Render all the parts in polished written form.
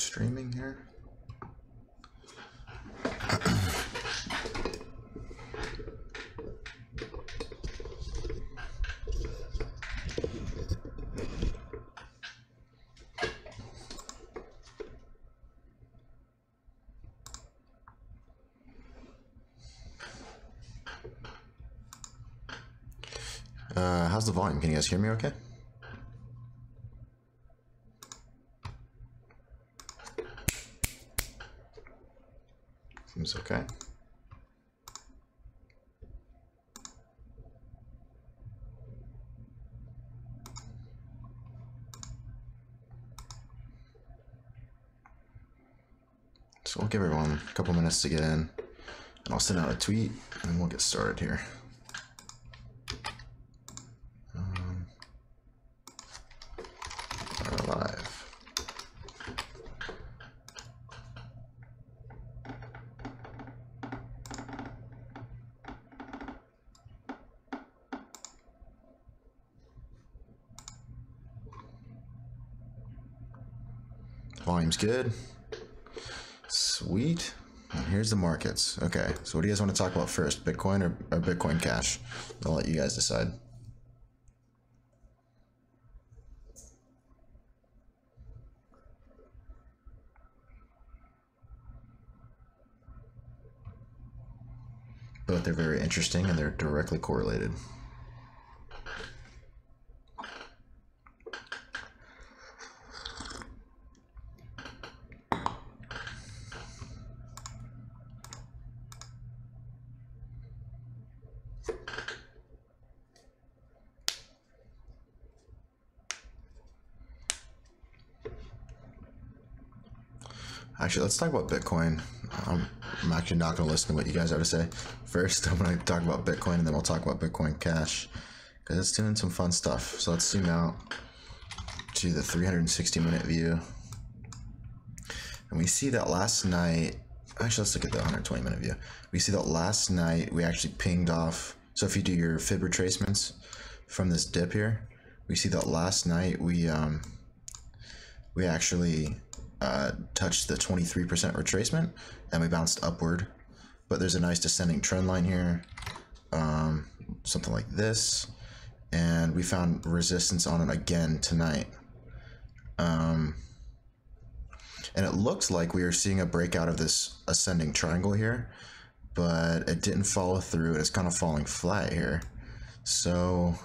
streaming here. How's the volume? Can you guys hear me okay? Seems okay. So we'll give everyone a couple minutes to get in, and I'll send out a tweet, and then we'll get started here. We're live. Volume's good. Sweet. And here's the markets. Okay, so what do you guys want to talk about first? Bitcoin or Bitcoin Cash? I'll let you guys decide. Both are very interesting and they're directly correlated. Actually, let's talk about Bitcoin. I'm actually not going to listen to what you guys have to say. First, I'm going to talk about Bitcoin, and then we'll talk about Bitcoin Cash, because it's doing some fun stuff. So let's zoom out to the 360-minute view. And we see that last night, actually, let's look at the 120-minute view. We see that last night we actually pinged off. So if you do your fib retracements from this dip here, we see that last night we actually touched the 23% retracement and we bounced upward, but there's a nice descending trend line here, something like this, and we found resistance on it again tonight, and it looks like we are seeing a breakout of this ascending triangle here, but it didn't follow through and it's kind of falling flat here, so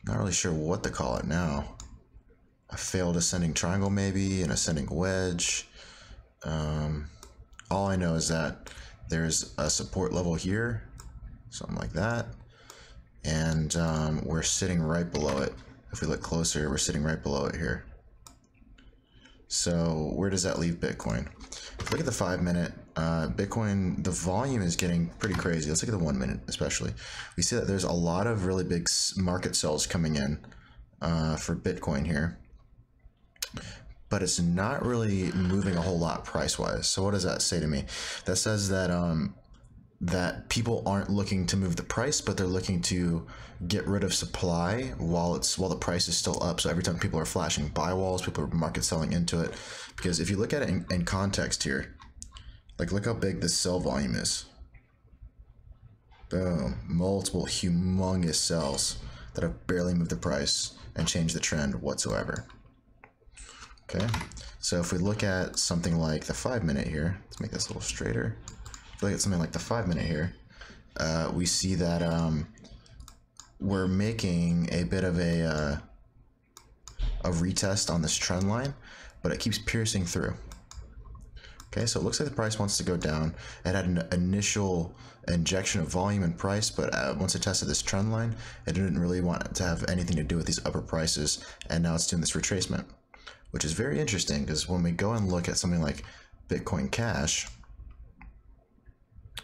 not really sure what to call it now. A failed ascending triangle, maybe an ascending wedge. All I know is that there's a support level here, something like that, and we're sitting right below it. If we look closer, we're sitting right below it here. So where does that leave Bitcoin? If you look at the 5-minute, Bitcoin, the volume is getting pretty crazy. Let's look at the 1 minute especially. We see that there's a lot of really big market sells coming in for Bitcoin here, but it's not really moving a whole lot price-wise. So what does that say to me? That says that that people aren't looking to move the price, but they're looking to get rid of supply while the price is still up. So every time people are flashing buy walls, people are market selling into it. Because if you look at it in context here, like look how big this sell volume is. Boom, multiple humongous sells that have barely moved the price and changed the trend whatsoever. Okay, so if we look at something like the 5-minute here, let's make this a little straighter. If we look at something like the 5-minute here, we see that we're making a bit of a retest on this trend line, but it keeps piercing through. Okay, so it looks like the price wants to go down. It had an initial injection of volume and price, but once it tested this trend line, it didn't really want to have anything to do with these upper prices, and now it's doing this retracement, which is very interesting because when we go and look at something like Bitcoin Cash,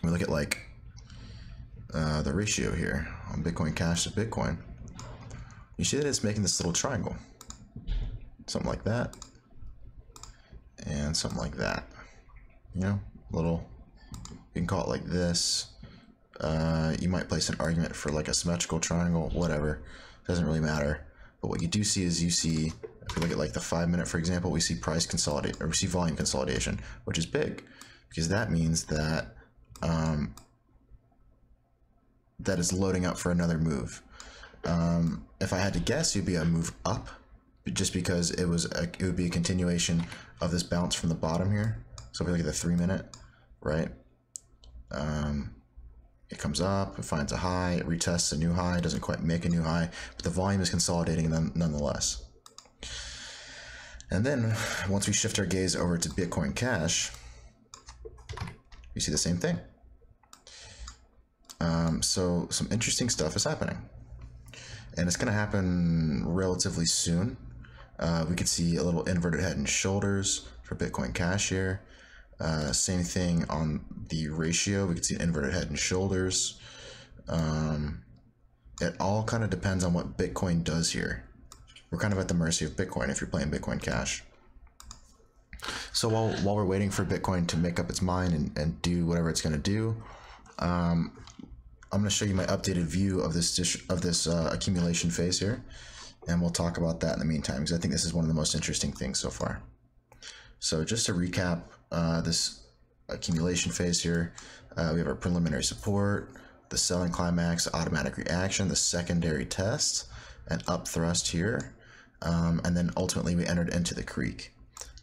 we look at like the ratio here on Bitcoin Cash to Bitcoin, you see that it's making this little triangle, something like that, and something like that. You know, little, you can call it like this. You might place an argument for like a symmetrical triangle, whatever, doesn't really matter. But what you do see is you see If we look at like the 5 minute, for example, we see price consolidate, or we see volume consolidation, which is big, because that means that that is loading up for another move. If I had to guess, it'd be a move up, just because it would be a continuation of this bounce from the bottom here. So if we look at the 3 minute, right? It comes up, it finds a high, it retests a new high, doesn't quite make a new high, but the volume is consolidating nonetheless. And then once we shift our gaze over to Bitcoin Cash, you see the same thing. So some interesting stuff is happening, and it's going to happen relatively soon. We could see a little inverted head and shoulders for Bitcoin Cash here. Same thing on the ratio. We could see an inverted head and shoulders. It all kind of depends on what Bitcoin does here. We're kind of at the mercy of Bitcoin if you're playing Bitcoin Cash. So while we're waiting for Bitcoin to make up its mind and do whatever it's going to do, I'm going to show you my updated view of this accumulation phase here, and we'll talk about that in the meantime, because I think this is one of the most interesting things so far. So just to recap this accumulation phase here, we have our preliminary support, the selling climax, automatic reaction, the secondary test, and up thrust here, and then ultimately we entered into the creek.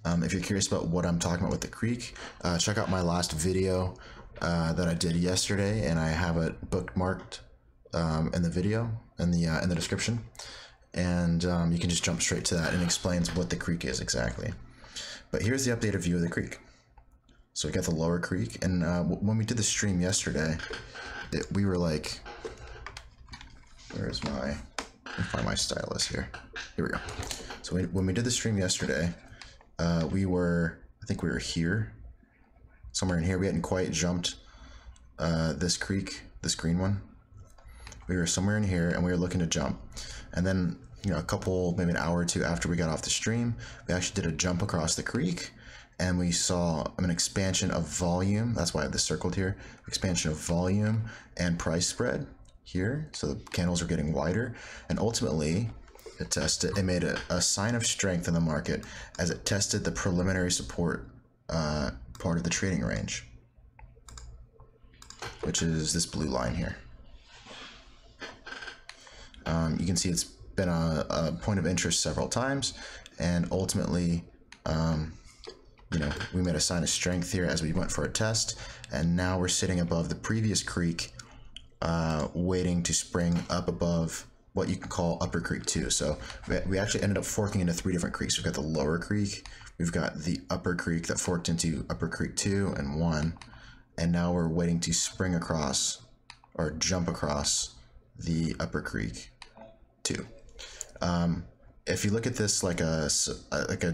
If you're curious about what I'm talking about with the creek, check out my last video that I did yesterday, and I have it bookmarked in the video in the description, and you can just jump straight to that, and it explains what the creek is exactly. But here's the updated view of the creek. So we got the lower creek, and when we did the stream yesterday, we were like, let me find my stylus here. Here we go. So when we did the stream yesterday, I think we were here, somewhere in here. We hadn't quite jumped this creek, this green one. We were somewhere in here, and we were looking to jump. And then, maybe an hour or two after we got off the stream, we actually did a jump across the creek, and we saw an expansion of volume. That's why I have this circled here. Expansion of volume and price spread here. So the candles are getting wider, and ultimately it made a sign of strength in the market as it tested the preliminary support part of the trading range, which is this blue line here. You can see it's been a point of interest several times, and ultimately we made a sign of strength here as we went for a test, and now we're sitting above the previous creek, waiting to spring up above what you can call Upper Creek 2. So we actually ended up forking into 3 different creeks. We've got the Lower Creek, we've got the Upper Creek that forked into Upper Creek 2 and 1, and now we're waiting to spring across or jump across the Upper Creek 2. If you look at this like a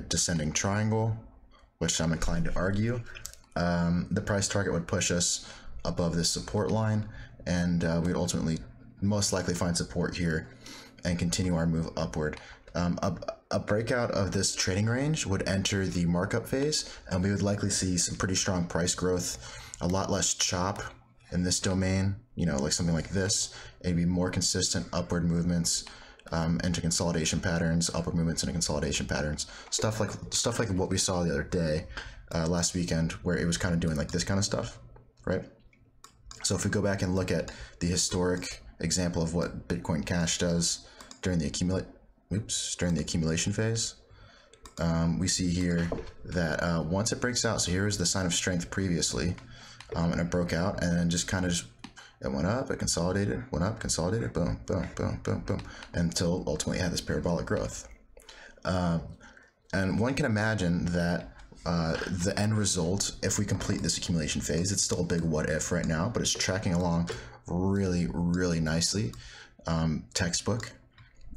descending triangle, which I'm inclined to argue, the price target would push us above this support line, and we'd ultimately most likely find support here and continue our move upward. A breakout of this trading range would enter the markup phase, and we would likely see some pretty strong price growth, a lot less chop in this domain, like something like this. It'd be more consistent upward movements into consolidation patterns, upward movements into consolidation patterns, stuff like what we saw the other day, last weekend, where it was kind of doing like this kind of stuff, right? So if we go back and look at the historic example of what Bitcoin Cash does during the accumulation phase, we see here that once it breaks out, so here is the sign of strength previously, and it broke out, and then it went up, it consolidated, went up, consolidated, boom, boom, boom, boom, boom, until ultimately it had this parabolic growth. And one can imagine that the end result, if we complete this accumulation phase, it's still a big what if right now, but it's tracking along really, really nicely, textbook.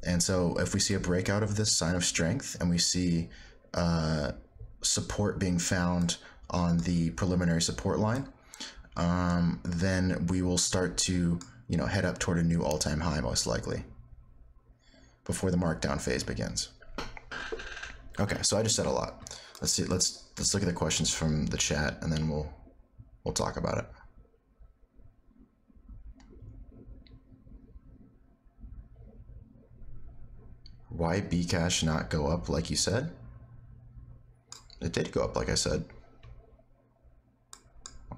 And so if we see a breakout of this sign of strength, and we see support being found on the preliminary support line, then we will start to head up toward a new all-time high, most likely, before the markdown phase begins. Okay, so I just said a lot. Let's see. Let's look at the questions from the chat, and then we'll talk about it. Why Bcash not go up like you said? It did go up like I said.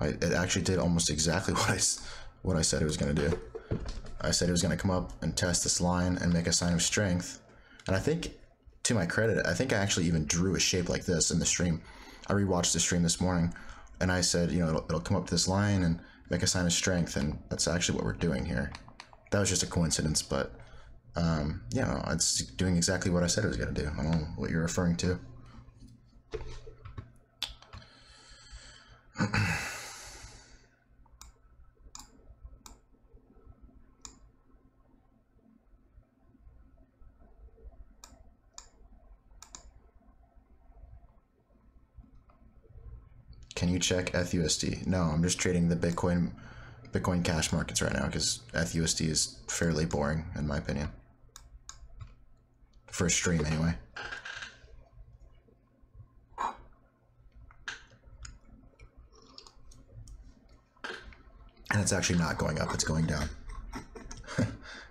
It actually did almost exactly what I said it was going to do. I said it was going to come up and test this line and make a sign of strength. And I think, to my credit, I think I actually even drew a shape like this in the stream. I rewatched the stream this morning, and I said, you know, it'll come up to this line and make a sign of strength, and that's actually what we're doing here. That was just a coincidence, but yeah, it's doing exactly what I said it was going to do. I don't know what you're referring to. Can you check ETHUSD? No, I'm just trading the Bitcoin Cash markets right now because ETHUSD is fairly boring in my opinion. For a stream anyway. And it's actually not going up, it's going down.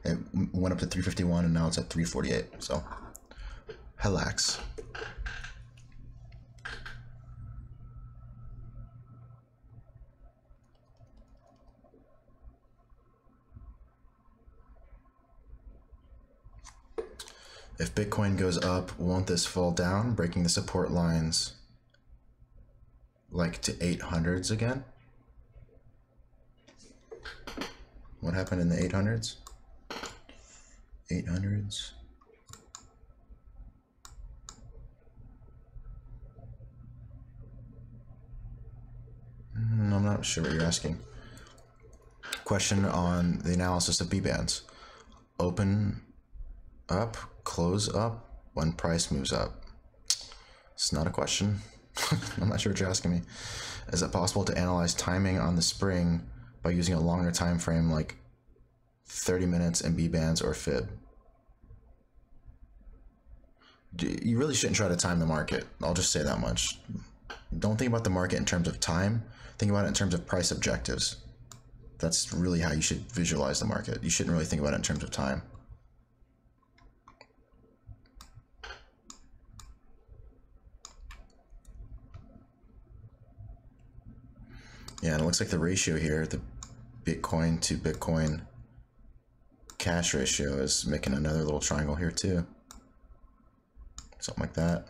It went up to 351 and now it's at 348, so relax. If Bitcoin goes up, won't this fall down, breaking the support lines like to 800s again? What happened in the 800s? 800s. I'm not sure what you're asking. Question on the analysis of B-bands. Open up, close up when price moves up. It's not a question. I'm not sure what you're asking me. Is it possible to analyze timing on the spring by using a longer time frame like 30 minutes in B-bands or fib? You really shouldn't try to time the market. I'll just say that much. Don't think about the market in terms of time. Think about it in terms of price objectives. That's really how you should visualize the market. You shouldn't really think about it in terms of time. Yeah, and it looks like the ratio here, the Bitcoin to Bitcoin Cash ratio, is making another little triangle here too. Something like that.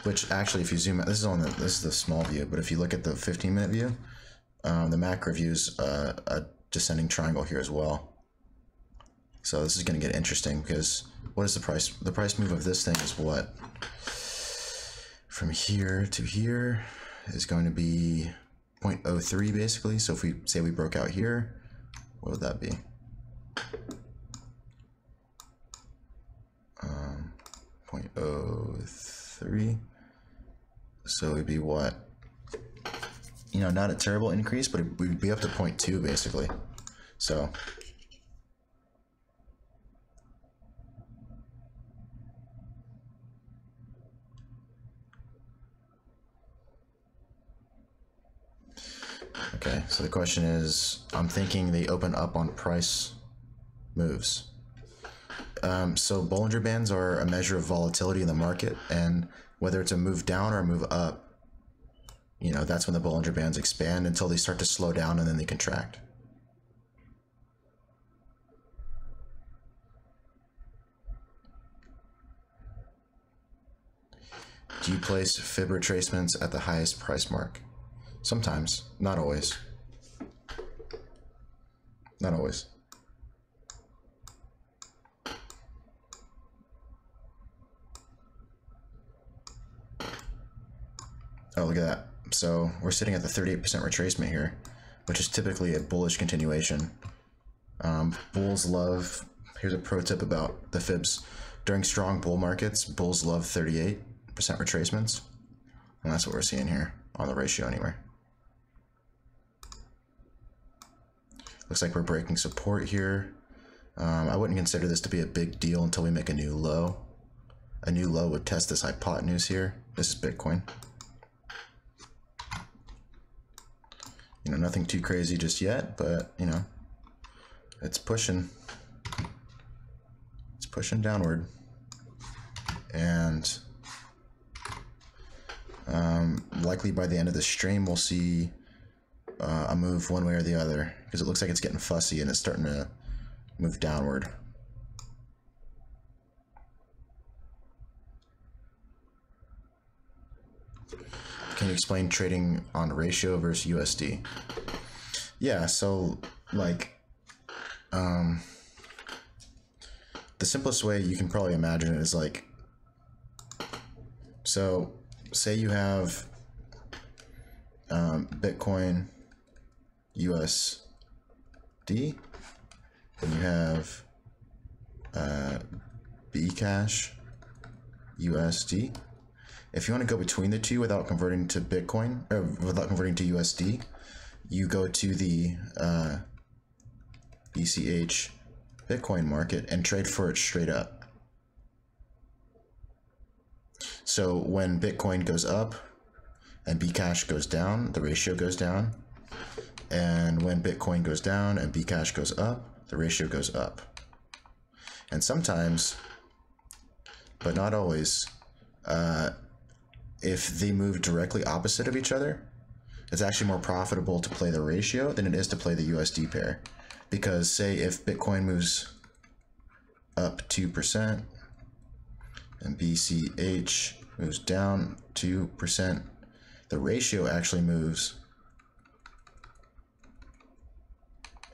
Which actually, if you zoom out, this is the small view, but if you look at the 15-minute view, the macro view is a descending triangle here as well. So this is going to get interesting because what is the price? The price move of this thing is what? From here to here is going to be 0.03 basically. So if we say we broke out here, what would that be? 0.03. So it'd be what? You know, not a terrible increase, but it would be up to 0.2 basically. So okay, so the question is, I'm thinking they open up on price moves. So Bollinger Bands are a measure of volatility in the market, and whether it's a move down or a move up, you know, that's when the Bollinger Bands expand until they start to slow down and then they contract. Do you place fib retracements at the highest price mark? Sometimes, not always. Not always. Oh, look at that. So we're sitting at the 38% retracement here, which is typically a bullish continuation. Bulls love, here's a pro tip about the fibs. During strong bull markets, bulls love 38% retracements. And that's what we're seeing here on the ratio anyway. Looks like we're breaking support here. I wouldn't consider this to be a big deal until we make a new low. A new low would test this hypotenuse here. This is Bitcoin. You know, nothing too crazy just yet, but, you know, it's pushing. It's pushing downward. And likely by the end of the stream, we'll see a move one way or the other, because it looks like it's getting fussy and it's starting to move downward. Can you explain trading on ratio versus USD? Yeah, so like the simplest way you can probably imagine it is like, so say you have Bitcoin USD, then you have Bcash USD. If you want to go between the two without converting to Bitcoin, or without converting to USD, you go to the BCH Bitcoin market and trade for it straight up. So when Bitcoin goes up and Bcash goes down, the ratio goes down. And when Bitcoin goes down and Bcash goes up, the ratio goes up. And sometimes, but not always, if they move directly opposite of each other, it's actually more profitable to play the ratio than it is to play the USD pair. Because say if Bitcoin moves up 2% and BCH moves down 2%, the ratio actually moves,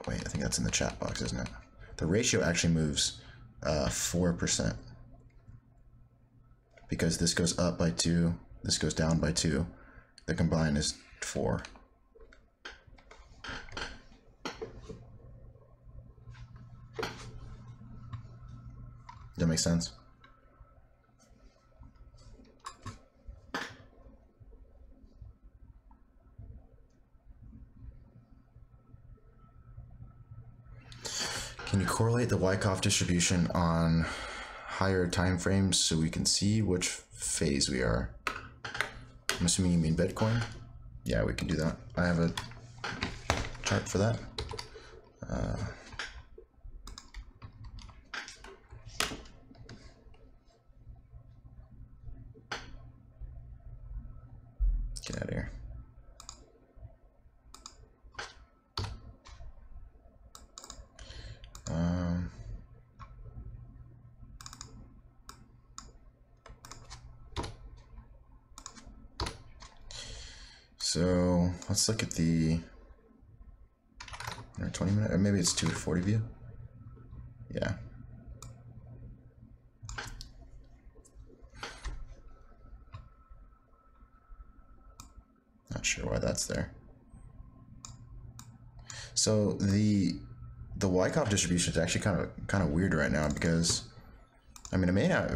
wait, I think that's in the chat box, isn't it? The ratio actually moves 4%. Because this goes up by 2, this goes down by 2. The combined is 4. That makes sense? Can you correlate the Wyckoff distribution on higher time frames so we can see which phase we are? I'm assuming you mean Bitcoin? Yeah, we can do that. I have a chart for that. Get out of here. So let's look at the 20 minute, or maybe it's 2:40 view. Yeah. Not sure why that's there. So the Wyckoff distribution is actually kind of weird right now, because I mean it may not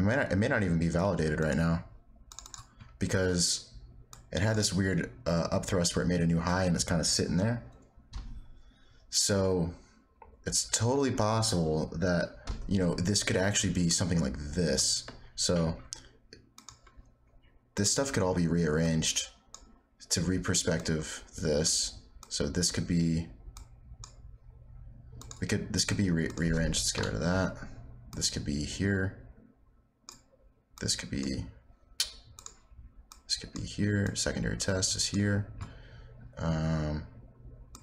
even be validated right now, because it had this weird up thrust where it made a new high and it's kind of sitting there. So it's totally possible that, you know, this could actually be something like this. So this stuff could all be rearranged to re-perspective this. So this could be, this could be rearranged. Let's get rid of that. This could be here. This could be here. Secondary test is here.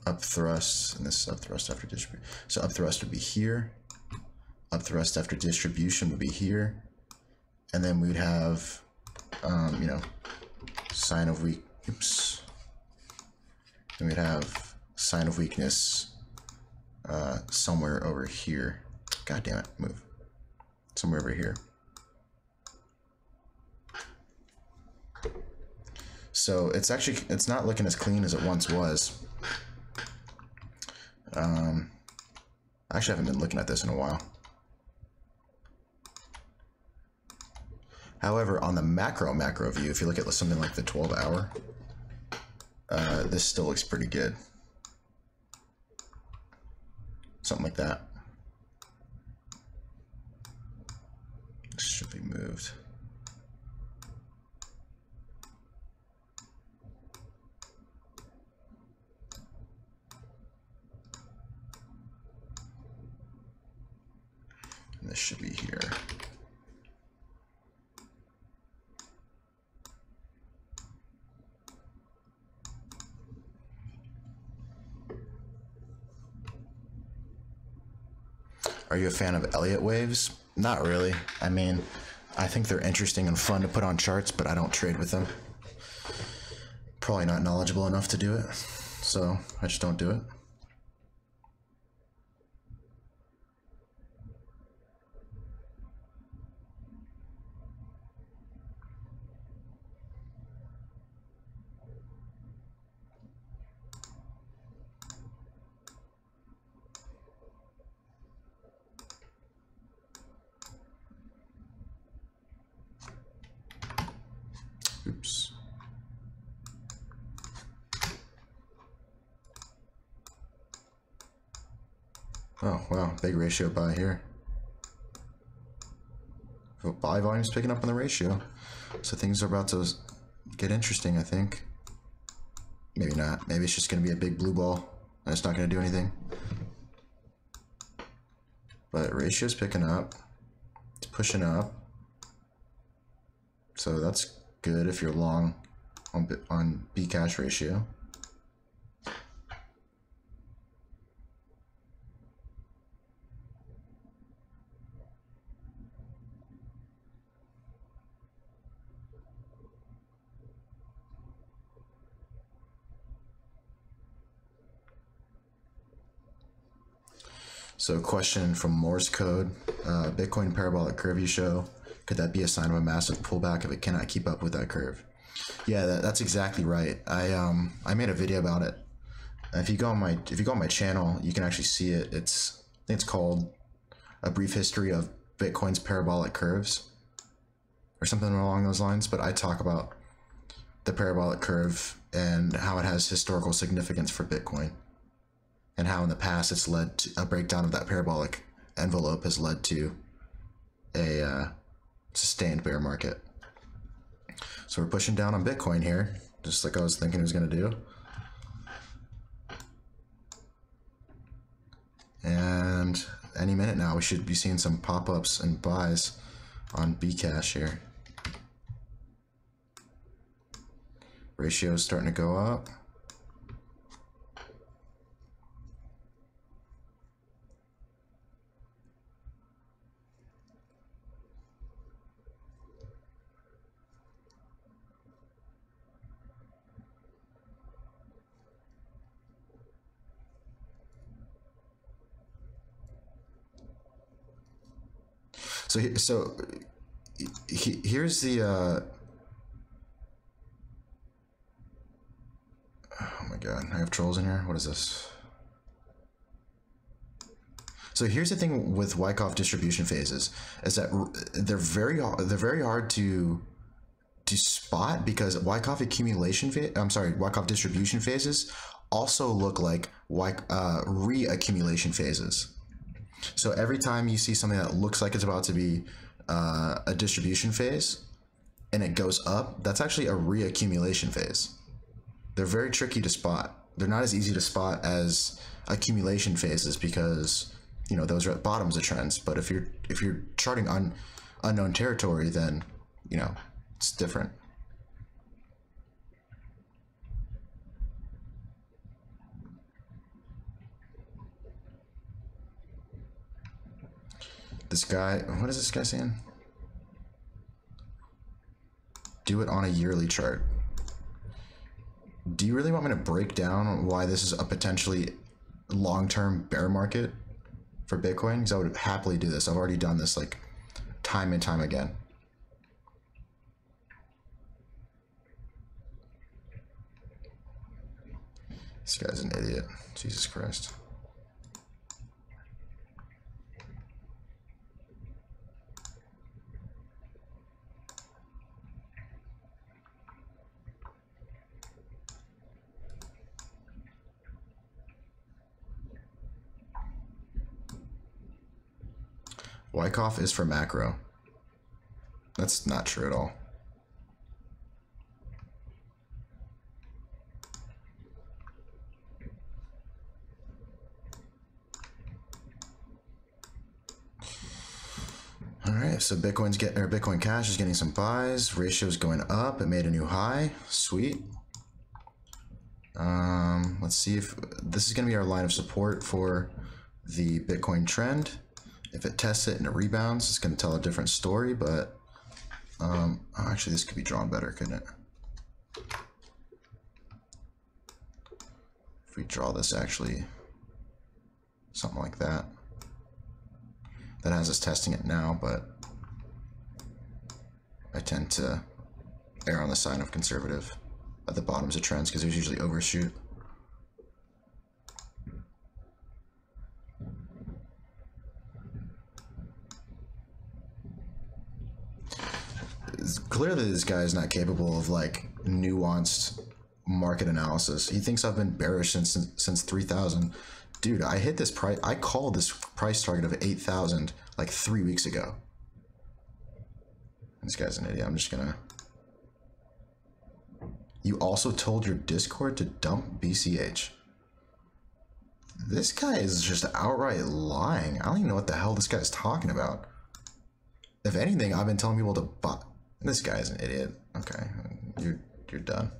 Up thrust, and this is up thrust after distribution. So up thrust would be here. Up thrust after distribution would be here. And then we'd have, you know, sign of weak. Oops. Then we'd have sign of weakness somewhere over here. God damn it, move. Somewhere over here. So it's not looking as clean as it once was. I actually haven't been looking at this in a while. However, on the macro view, if you look at something like the 12-hour, this still looks pretty good. Something like that. This should be moved. And this should be here. Are you a fan of Elliott waves? Not really. I mean, I think they're interesting and fun to put on charts, but I don't trade with them. Probably not knowledgeable enough to do it, so I just don't do it. Oops. Oh, wow, big ratio buy here. Buy volume's picking up on the ratio. So things are about to get interesting, I think. Maybe not. Maybe it's just going to be a big blue ball and it's not going to do anything. But ratio's picking up. It's pushing up. So that's good if you're long on Bcash ratio. So question from Morse code, Bitcoin parabolic curve you show, could that be a sign of a massive pullback if it cannot keep up with that curve? Yeah, that's exactly right. I made a video about it. If you go on my channel, you can actually see it. I think it's called A Brief History of Bitcoin's Parabolic Curves or something along those lines, but I talk about the parabolic curve and how it has historical significance for Bitcoin, and how in the past it's led to a breakdown of that parabolic envelope has led to a sustained bear market. So we're pushing down on Bitcoin here, just like I was thinking it was going to do. And any minute now we should be seeing some pop-ups and buys on Bcash here. Ratio is starting to go up. So here's the oh my god, I have trolls in here. What is this? So here's the thing with Wyckoff distribution phases is that they're very hard to spot, because Wyckoff Wyckoff distribution phases also look like reaccumulation phases. So every time you see something that looks like it's about to be a distribution phase and it goes up, that's actually a reaccumulation phase. They're very tricky to spot. They're not as easy to spot as accumulation phases, because you know those are at bottoms of trends. But if you're charting on unknown territory, then you know it's different. This guy, what is this guy saying? Do it on a yearly chart. Do you really want me to break down why this is a potentially long-term bear market for Bitcoin? Because I would happily do this. I've already done this like time and time again. This guy's an idiot. Jesus Christ. Wyckoff is for macro. That's not true at all. All right, so Bitcoin Cash is getting some buys. Ratio is going up. It made a new high. Sweet. Let's see if this is going to be our line of support for the Bitcoin trend. If it tests it and it rebounds, it's going to tell a different story, but actually this could be drawn better, couldn't it? If we draw this actually something like that. That has us testing it now, but I tend to err on the side of conservative at the bottoms of trends because there's usually overshoot. Clearly this guy is not capable of like nuanced market analysis. He thinks I've been bearish since 3,000. Dude, I hit this price. I called this price target of 8,000 like 3 weeks ago. This guy's an idiot. I'm just gonna. You also told your Discord to dump BCH. This guy is just outright lying. I don't even know what the hell this guy's talking about. If anything, I've been telling people to buy. This guy's an idiot. Okay, you're done.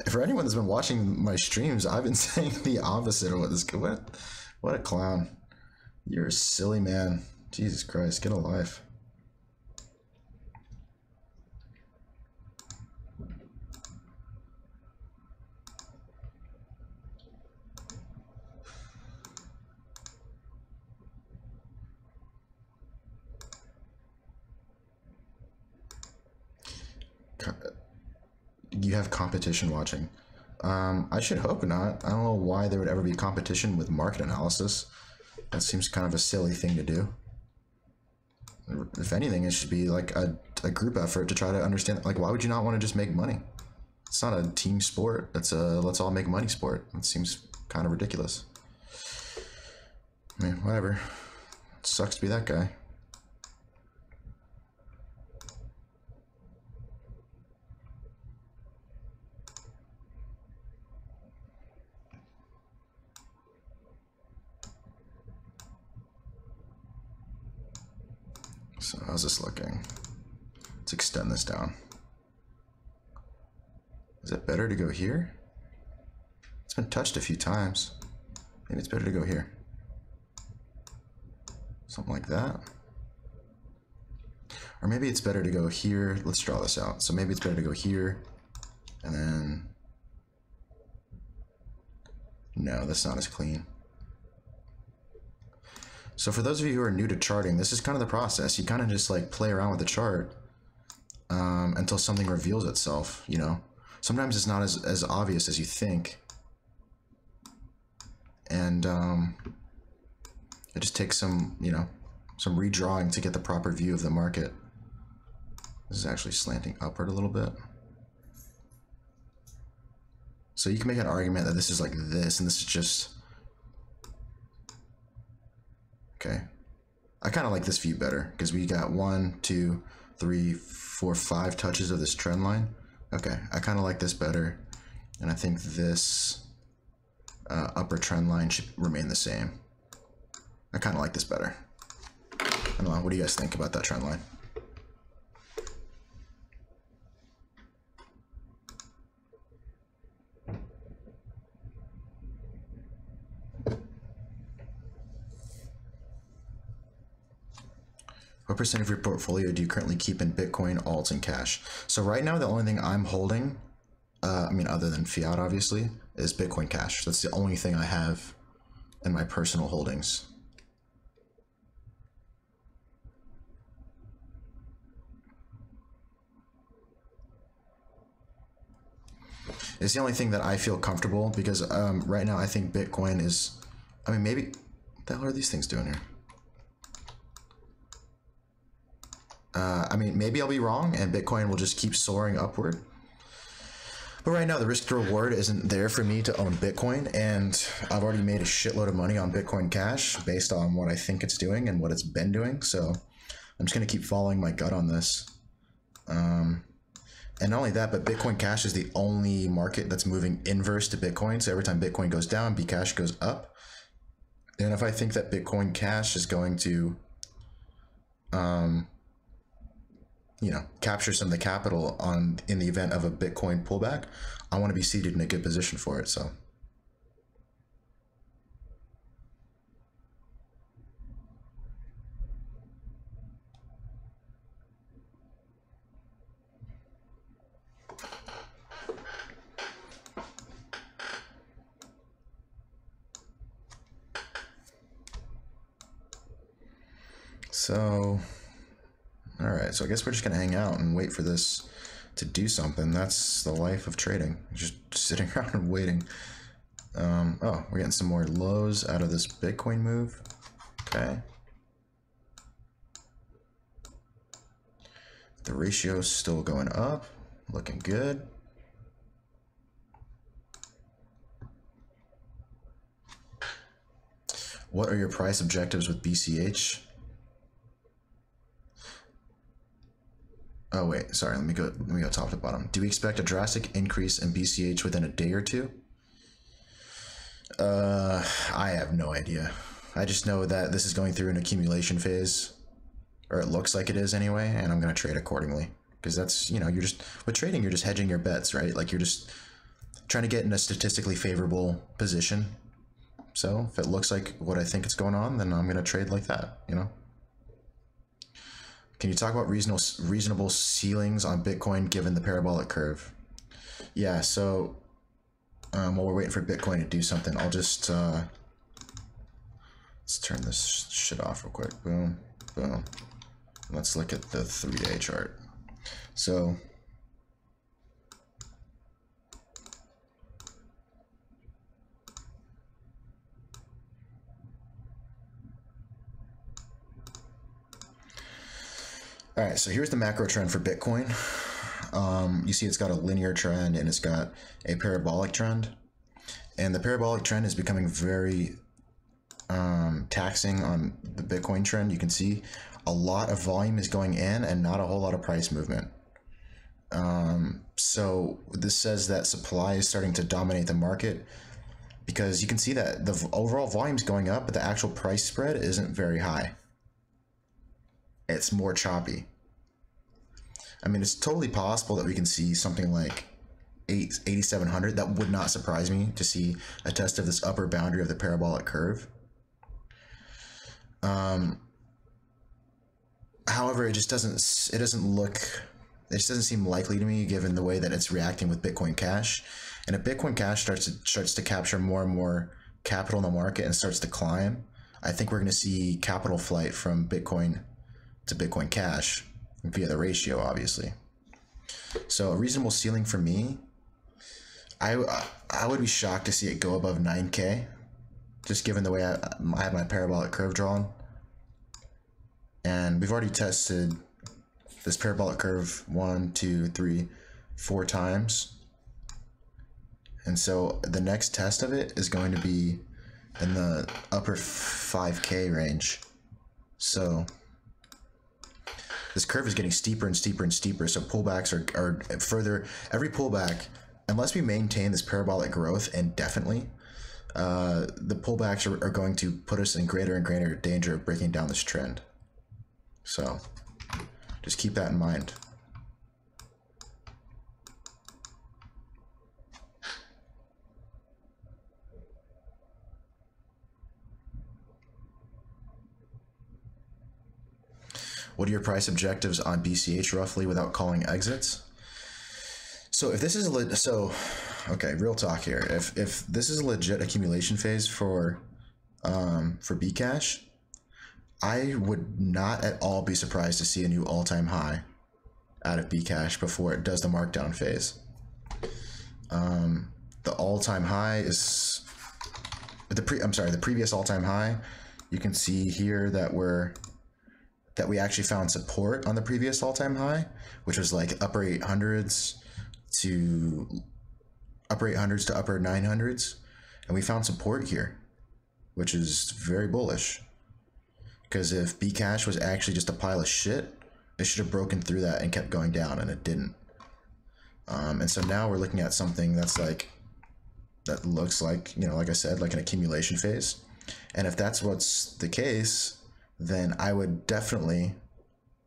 For anyone that's been watching my streams, I've been saying the opposite of what this guy. What a clown! You're a silly man. Jesus Christ, get a life. You have competition watching. I should hope not. I don't know why there would ever be competition with market analysis. That seems kind of a silly thing to do. If anything, it should be like a group effort to try to understand, like, why would you not want to just make money? It's not a team sport. It's a let's all make money sport. It seems kind of ridiculous. I mean, whatever. It sucks to be that guy. So how's this looking? Let's extend this down. Is it better to go here? It's been touched a few times. Maybe it's better to go here. Something like that. Or maybe it's better to go here. Let's draw this out. So maybe it's better to go here and then... No, that's not as clean. So for those of you who are new to charting, this is kind of the process. You kind of just like play around with the chart until something reveals itself, you know? Sometimes it's not as obvious as you think. And it just takes some, you know, some redrawing to get the proper view of the market. This is actually slanting upward a little bit. So you can make an argument that this is like this, and this is just... Okay. I kind of like this view better, because we got 1, 2, 3, 4, 5 touches of this trend line. Okay, I kind of like this better, and I think this upper trend line should remain the same. I kind of like this better. I don't know, what do you guys think about that trend line? What percent of your portfolio do you currently keep in Bitcoin, alts, and cash? So right now, the only thing I'm holding, I mean, other than fiat, obviously, is Bitcoin Cash. That's the only thing I have in my personal holdings. It's the only thing that I feel comfortable, because right now I think Bitcoin is, I mean, maybe, what the hell are these things doing here? I mean, maybe I'll be wrong and Bitcoin will just keep soaring upward. But right now, the risk to reward isn't there for me to own Bitcoin, and I've already made a shitload of money on Bitcoin Cash based on what I think it's doing and what it's been doing. So I'm just going to keep following my gut on this. And not only that, but Bitcoin Cash is the only market that's moving inverse to Bitcoin. So every time Bitcoin goes down, Bcash goes up. And if I think that Bitcoin Cash is going to you know, capture some of the capital on in the event of a Bitcoin pullback, I want to be seated in a good position for it. So all right, so I guess we're just gonna hang out and wait for this to do something. That's the life of trading, just sitting around and waiting. Oh, we're getting some more lows out of this Bitcoin move. Okay. The ratio's still going up, looking good. What are your price objectives with BCH? Oh wait, sorry, let me go top to bottom. Do we expect a drastic increase in BCH within a day or two? I have no idea. I just know that this is going through an accumulation phase, or it looks like it is anyway, and I'm going to trade accordingly. Because that's, you know, you're just, with trading, you're just hedging your bets, right? Like you're just trying to get in a statistically favorable position. So if it looks like what I think is going on, then I'm going to trade like that, you know? Can you talk about reasonable ceilings on Bitcoin given the parabolic curve? Yeah, so while we're waiting for Bitcoin to do something, I'll just let's turn this shit off real quick. Boom, boom. Let's look at the 3-day chart. So all right, so here's the macro trend for Bitcoin. You see it's got a linear trend and it's got a parabolic trend. And the parabolic trend is becoming very taxing on the Bitcoin trend. You can see a lot of volume is going in and not a whole lot of price movement. So this says that supply is starting to dominate the market, because you can see that the overall volume is going up, but the actual price spread isn't very high. It's more choppy. I mean, it's totally possible that we can see something like 8,700. That would not surprise me to see a test of this upper boundary of the parabolic curve. However, it just doesn't seem likely to me, given the way that it's reacting with Bitcoin Cash. And if Bitcoin Cash starts to capture more and more capital in the market and starts to climb, I think we're going to see capital flight from Bitcoin to Bitcoin Cash via the ratio, obviously. So a reasonable ceiling for me, I would be shocked to see it go above 9K, just given the way I have my parabolic curve drawn. And we've already tested this parabolic curve 1, 2, 3, 4 times. And so the next test of it is going to be in the upper 5K range. So this curve is getting steeper and steeper and steeper. So pullbacks are further, every pullback, unless we maintain this parabolic growth indefinitely, the pullbacks are going to put us in greater and greater danger of breaking down this trend. So just keep that in mind. What are your price objectives on BCH roughly without calling exits? So if this is okay, real talk here. If this is a legit accumulation phase for Bcash, I would not at all be surprised to see a new all-time high out of Bcash before it does the markdown phase. The all-time high is the previous all-time high. You can see here that we actually found support on the previous all-time high, which was like upper 800s to upper 900s, and we found support here, which is very bullish. Because if Bcash was actually just a pile of shit, it should have broken through that and kept going down, and it didn't. And so now we're looking at something that looks like, you know, like I said, like an accumulation phase. And if that's what's the case, then I would definitely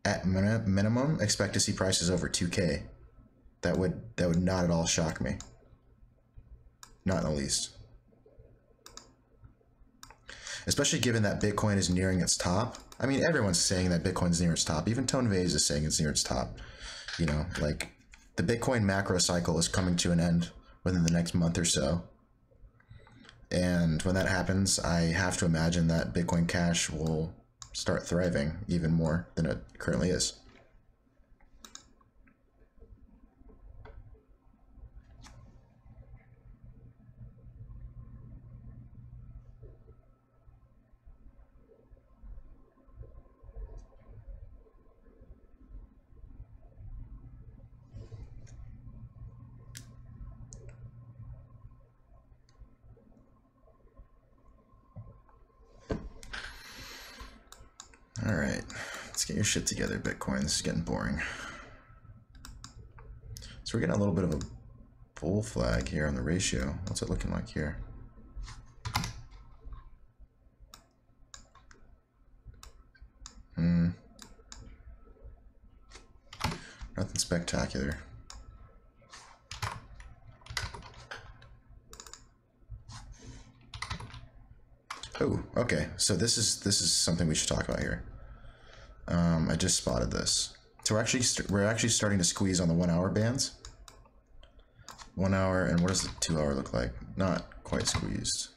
at minimum, expect to see prices over 2K. That would not at all shock me. Not in the least. Especially given that Bitcoin is nearing its top. I mean, everyone's saying that Bitcoin's near its top. Even Tone Vays is saying it's near its top. You know, like the Bitcoin macro cycle is coming to an end within the next month or so. And when that happens, I have to imagine that Bitcoin Cash will start thriving even more than it currently is. All right, let's get your shit together, Bitcoin. This is getting boring. So we're getting a little bit of a bull flag here on the ratio. What's it looking like here? Nothing spectacular. Oh, okay. So this is something we should talk about here. I just spotted this. So we're actually starting to squeeze on the 1 hour bands. 1 hour, and what does the 2 hour look like? Not quite squeezed.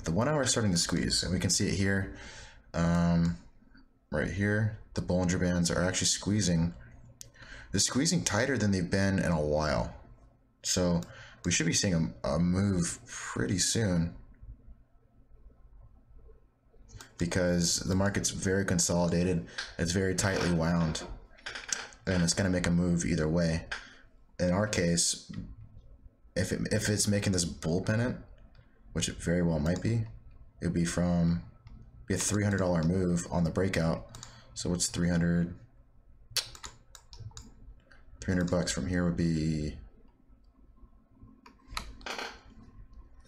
The 1 hour is starting to squeeze, and we can see it here. Right here, the Bollinger Bands are actually squeezing. They're squeezing tighter than they've been in a while. So we should be seeing a move pretty soon, because the market's very consolidated, it's very tightly wound, and it's going to make a move either way. In our case, if it's making this bull pennant, which it very well might be, it would be from a $300 move on the breakout. So what's 300? 300 bucks from here would be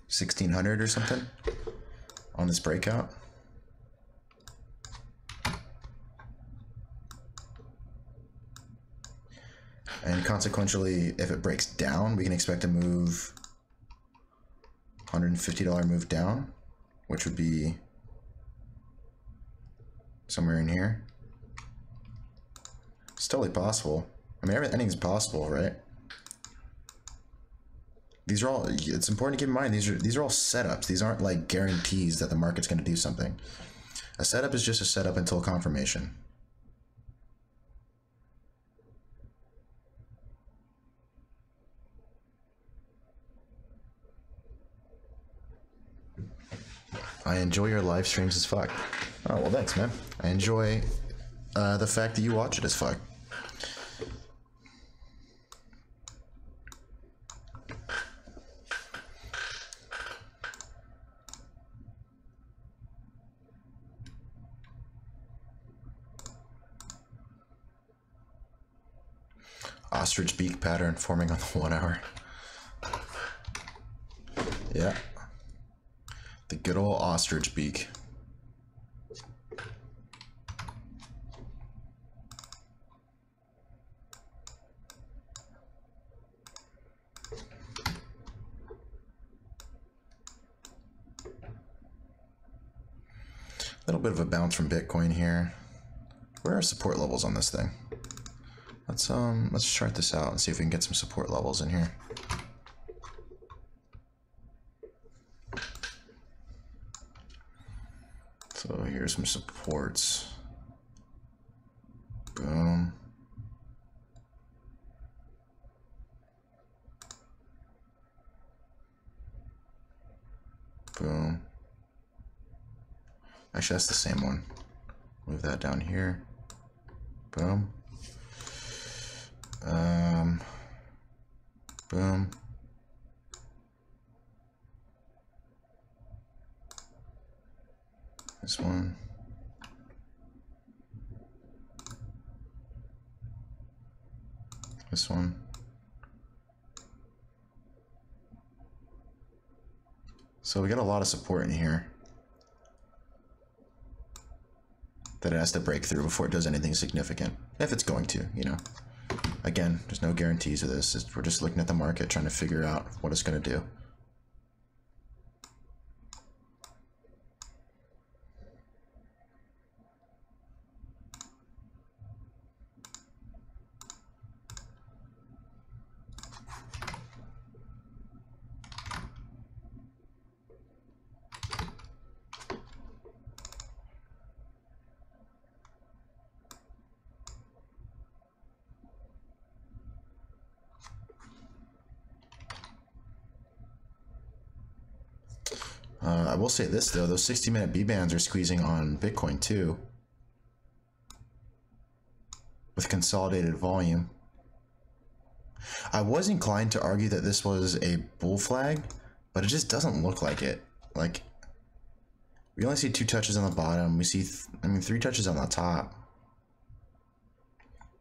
1,600 or something on this breakout. And consequentially, if it breaks down, we can expect a move, $150 move down, which would be somewhere in here. It's totally possible. I mean, everything's possible, right? These are all, it's important to keep in mind, these are all setups. These aren't like guarantees that the market's going to do something. A setup is just a setup until confirmation. I enjoy your live streams as fuck. Oh, well, thanks, man. I enjoy the fact that you watch it as fuck. Ostrich beak pattern forming on the 1 hour. Yeah. The good old ostrich beak. A little bit of a bounce from Bitcoin here. Where are support levels on this thing? Let's chart this out and see if we can get some support levels in here. So here's some supports. Boom. Boom. Actually, that's the same one. Move that down here. Boom. Boom. This one. This one. So we got a lot of support in here. that it has to break through before it does anything significant. If it's going to, you know. Again, there's no guarantees of this. We're just looking at the market, trying to figure out what it's going to do. I will say this though, those 60-minute B-bands are squeezing on Bitcoin too, with consolidated volume. I was inclined to argue that this was a bull flag, but it just doesn't look like it. Like, we only see 2 touches on the bottom. We see, 3 touches on the top.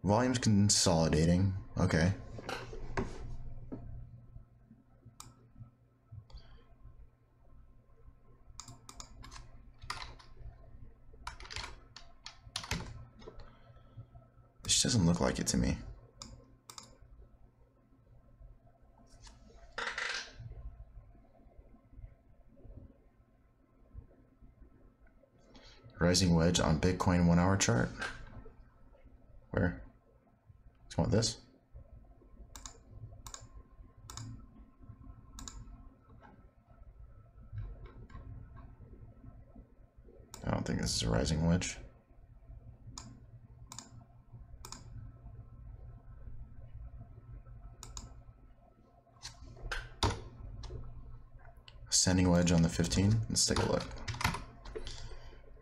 Volume's consolidating. Okay. This doesn't look like it to me. Rising wedge on Bitcoin 1-hour chart. Where? Do you want this? I don't think this is a rising wedge. Ascending wedge on the 15. Let's take a look.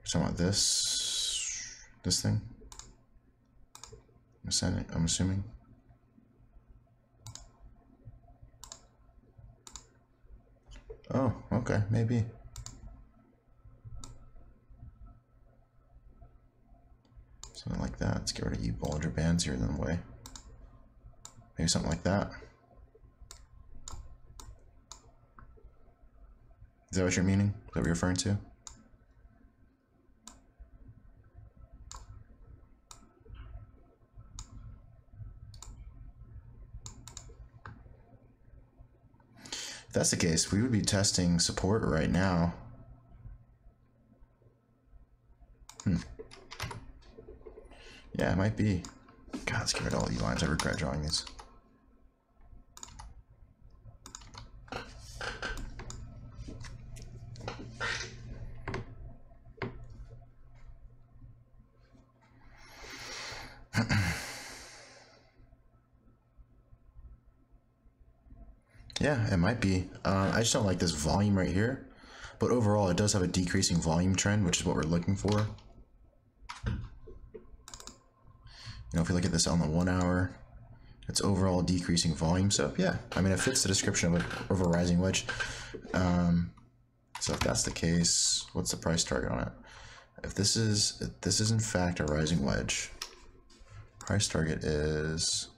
So I want this thing. Ascending, I'm assuming. Oh, okay, maybe. Something like that. Let's get rid of you Bollinger Bands here in the way. Maybe something like that. Is that what you're meaning? Is that what you're referring to? If that's the case, we would be testing support right now. Yeah, it might be. God, let's get rid of all these lines. I regret drawing these. Yeah, it might be. I just don't like this volume right here. But overall, it does have a decreasing volume trend, which is what we're looking for. You know, if we look at this on the 1 hour, it's overall decreasing volume. So yeah, I mean, it fits the description of a rising wedge. So if that's the case, what's the price target on it? If this is in fact a rising wedge, price target is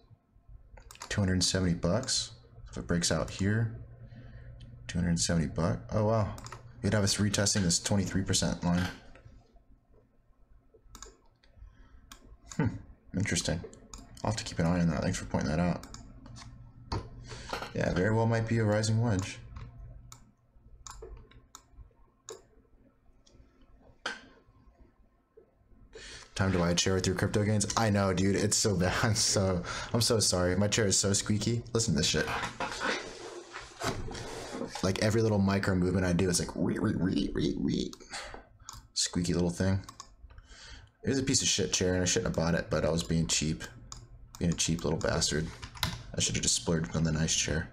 270 bucks. If it breaks out here, 270 bucks. Oh wow, you'd have us retesting this 23% line. Interesting. I'll have to keep an eye on that. Thanks for pointing that out. Yeah, very well might be a rising wedge. Time to buy a chair with your crypto gains. I know, dude. It's so bad. I'm so sorry. My chair is so squeaky. Listen to this shit. Like every little micro movement I do, it's like wee. Squeaky little thing. It was a piece of shit chair, and I shouldn't have bought it, but I was being cheap. Being a cheap little bastard. I should have just splurged on the nice chair.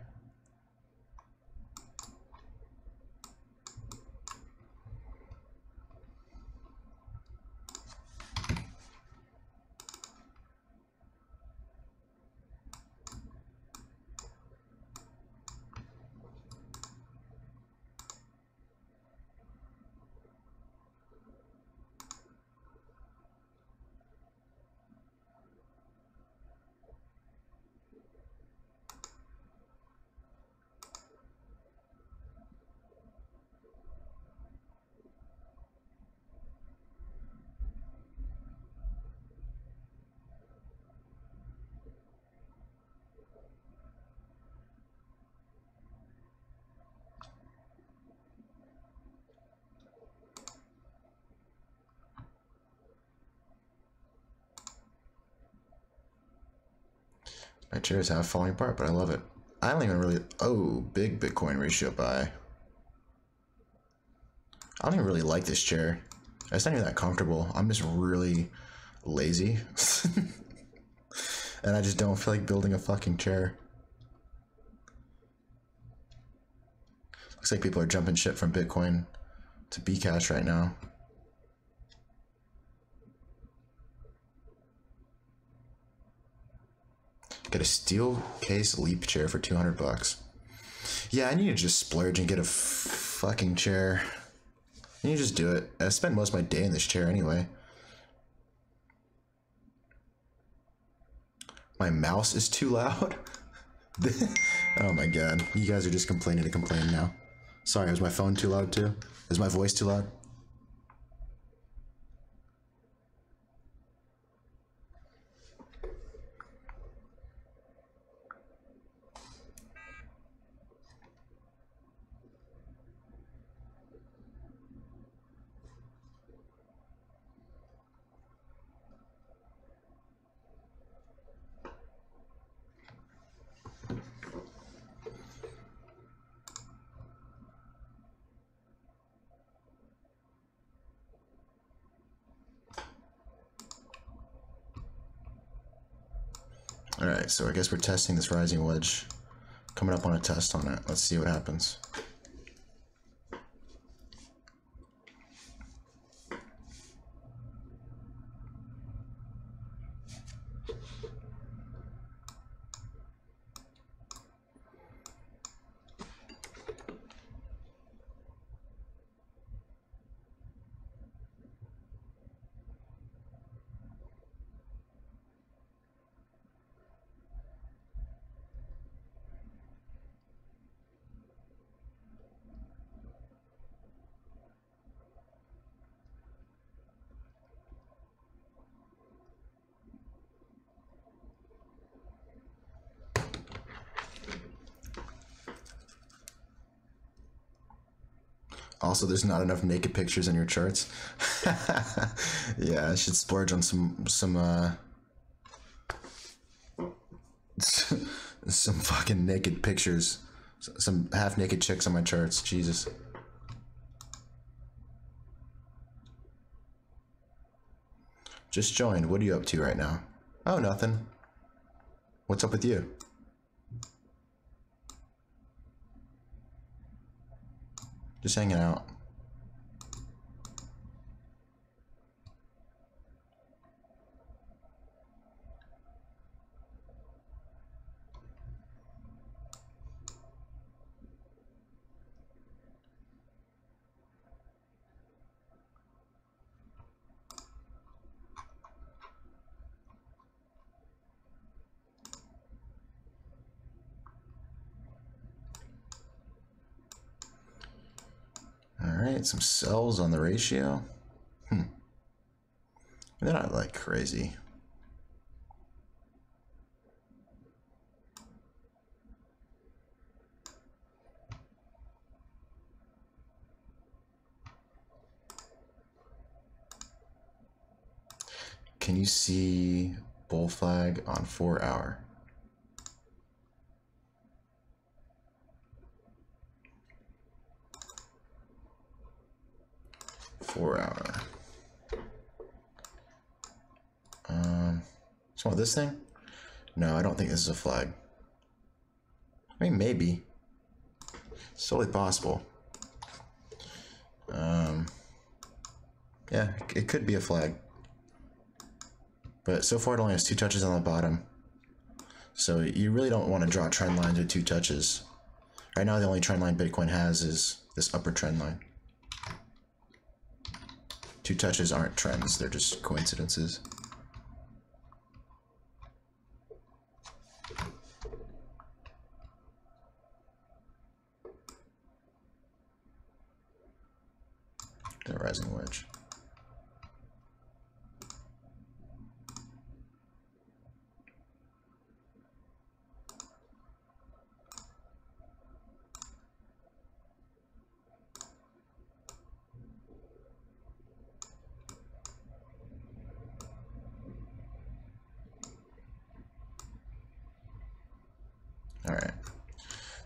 My chair is half falling apart, but I love it. I don't even really... Oh, big Bitcoin ratio buy. I don't even really like this chair. It's not even that comfortable. I'm just really lazy. And I just don't feel like building a fucking chair. Looks like people are jumping ship from Bitcoin to Bcash right now. Get a steel case leap chair for 200 bucks. Yeah, I need to just splurge and get a fucking chair. I need to just do it. I spend most of my day in this chair anyway. My mouse is too loud. Oh my god. You guys are just complaining to complain now. Sorry, was my phone too loud too? Is my voice too loud? Alright, so I guess we're testing this rising wedge. Coming up on a test on it. Let's see what happens. Also, there's not enough naked pictures in your charts. Yeah, I should splurge on some some fucking naked pictures. Some half-naked chicks on my charts. Jesus. Just joined. What are you up to right now? Oh, nothing. What's up with you? Just hanging out. Alright, some cells on the ratio. They're not like crazy. Can you see bull flag on 4 hour? So this thing? No, I don't think this is a flag. I mean, maybe. It's totally possible. Yeah, it could be a flag. But so far it only has 2 touches on the bottom. So you really don't want to draw trend lines with 2 touches. Right now the only trend line Bitcoin has is this upper trend line. 2 touches aren't trends, they're just coincidences. The rising wedge.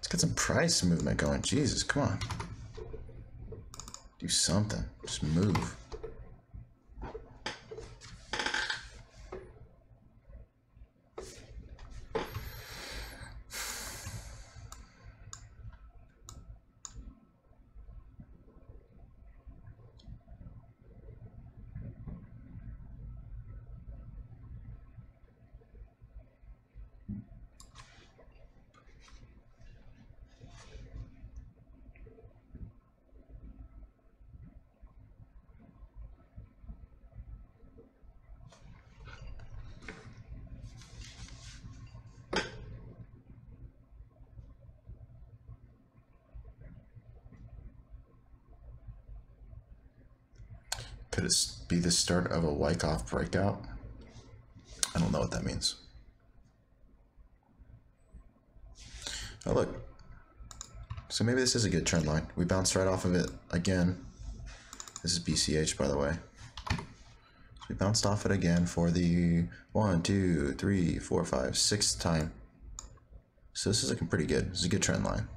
Get some price movement going. Jesus, come on. Do something. Just move. Could it be the start of a Wyckoff breakout? I don't know what that means. Oh, look. So maybe this is a good trend line. We bounced right off of it again. This is BCH, by the way. So we bounced off it again for the 1, 2, 3, 4, 5, 6th time. So this is looking pretty good. This is a good trend line.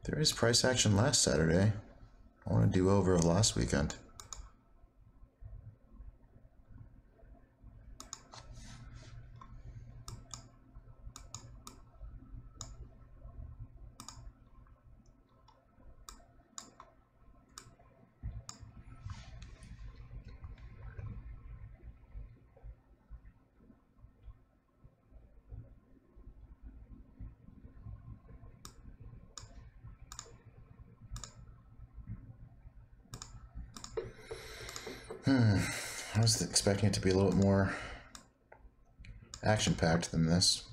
There is price action last Saturday. I want to do over of last weekend. I was expecting it to be a little bit more action-packed than this.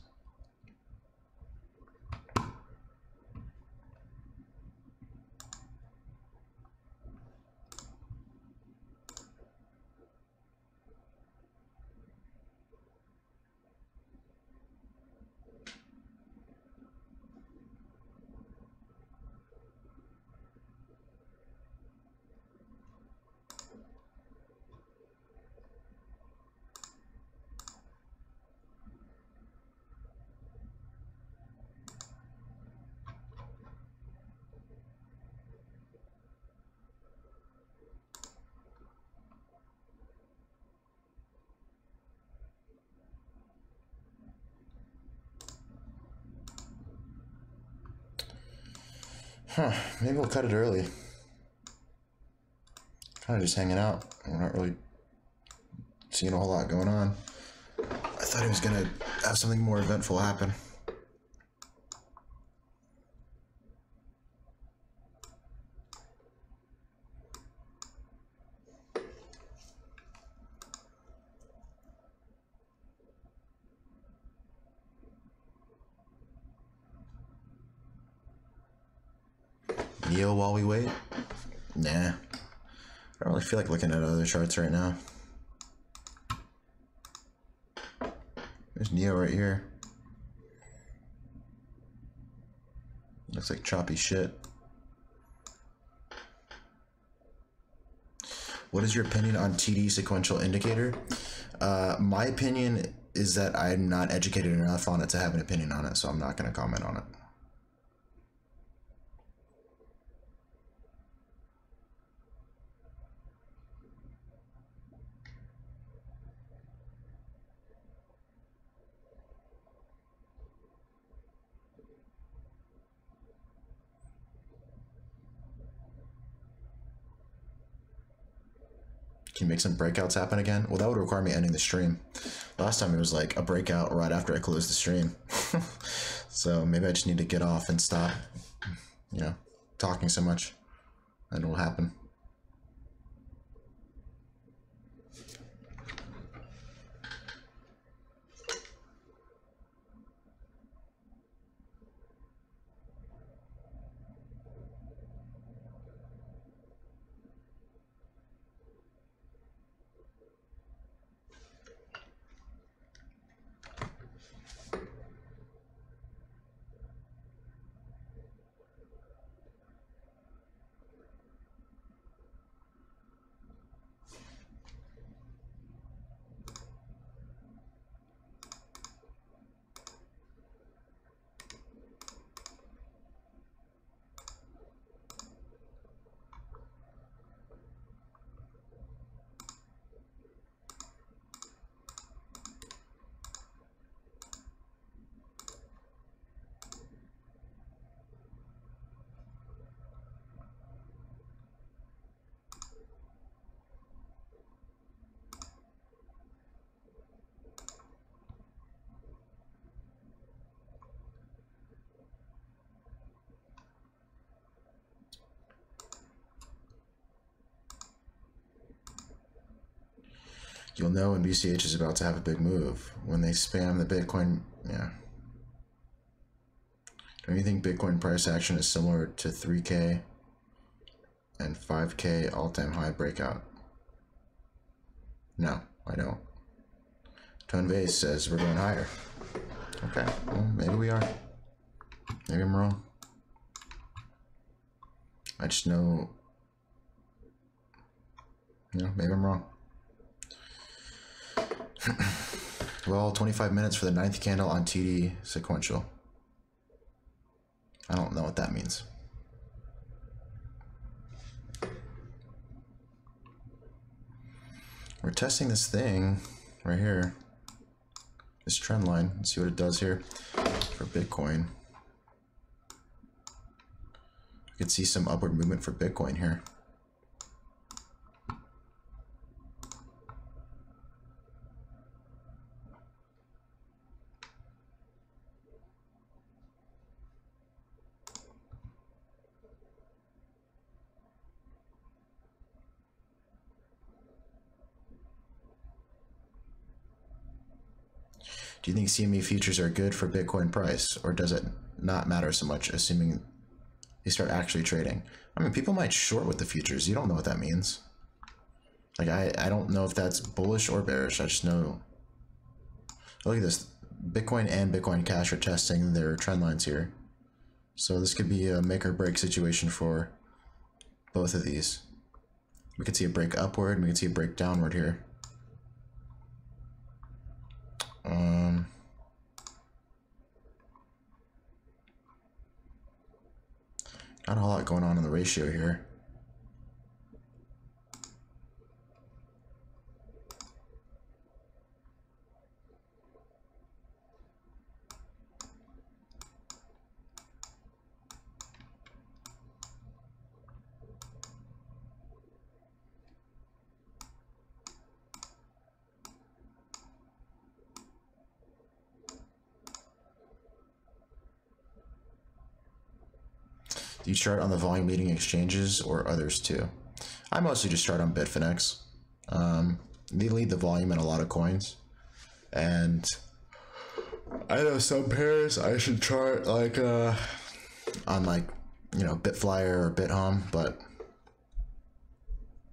Maybe we'll cut it early. Kind of just hanging out. We're not really seeing a whole lot going on. I thought he was going to have something more eventful happen. Neo while we wait? Nah. I don't really feel like looking at other charts right now. There's Neo right here. Looks like choppy shit. What is your opinion on TD sequential indicator? My opinion is that I'm not educated enough on it to have an opinion on it, so I'm not going to comment on it. Can you make some breakouts happen again? Well, that would require me ending the stream. Last time it was like a breakout right after I closed the stream. So maybe I just need to get off and stop, you know, talking so much, and it'll happen. You'll know when BCH is about to have a big move when they spam the Bitcoin. Yeah. Don't you think Bitcoin price action is similar to 3K and 5K all-time high breakout? No, I don't. Tone Vase says we're going higher. Okay, well, maybe we are. Maybe I'm wrong. I just know, maybe I'm wrong. Well, 25 minutes for the 9th candle on TD sequential. I don't know what that means. We're testing this thing right here, this trend line. Let's see what it does here for Bitcoin. We could see some upward movement for Bitcoin here. Do you think CME futures are good for Bitcoin price, or does it not matter so much, assuming they start actually trading? I mean, people might short with the futures. You don't know what that means. Like, I don't know if that's bullish or bearish. I just know. Look at this. Bitcoin and Bitcoin Cash are testing their trend lines here. So this could be a make or break situation for both of these. We could see a break upward, we could see a break downward here. Not a whole lot going on in the ratio here. Do you chart on the volume leading exchanges or others too? I mostly just chart on Bitfinex. They lead the volume in a lot of coins. And I know some pairs I should chart like on like, Bitflyer or BitHum, but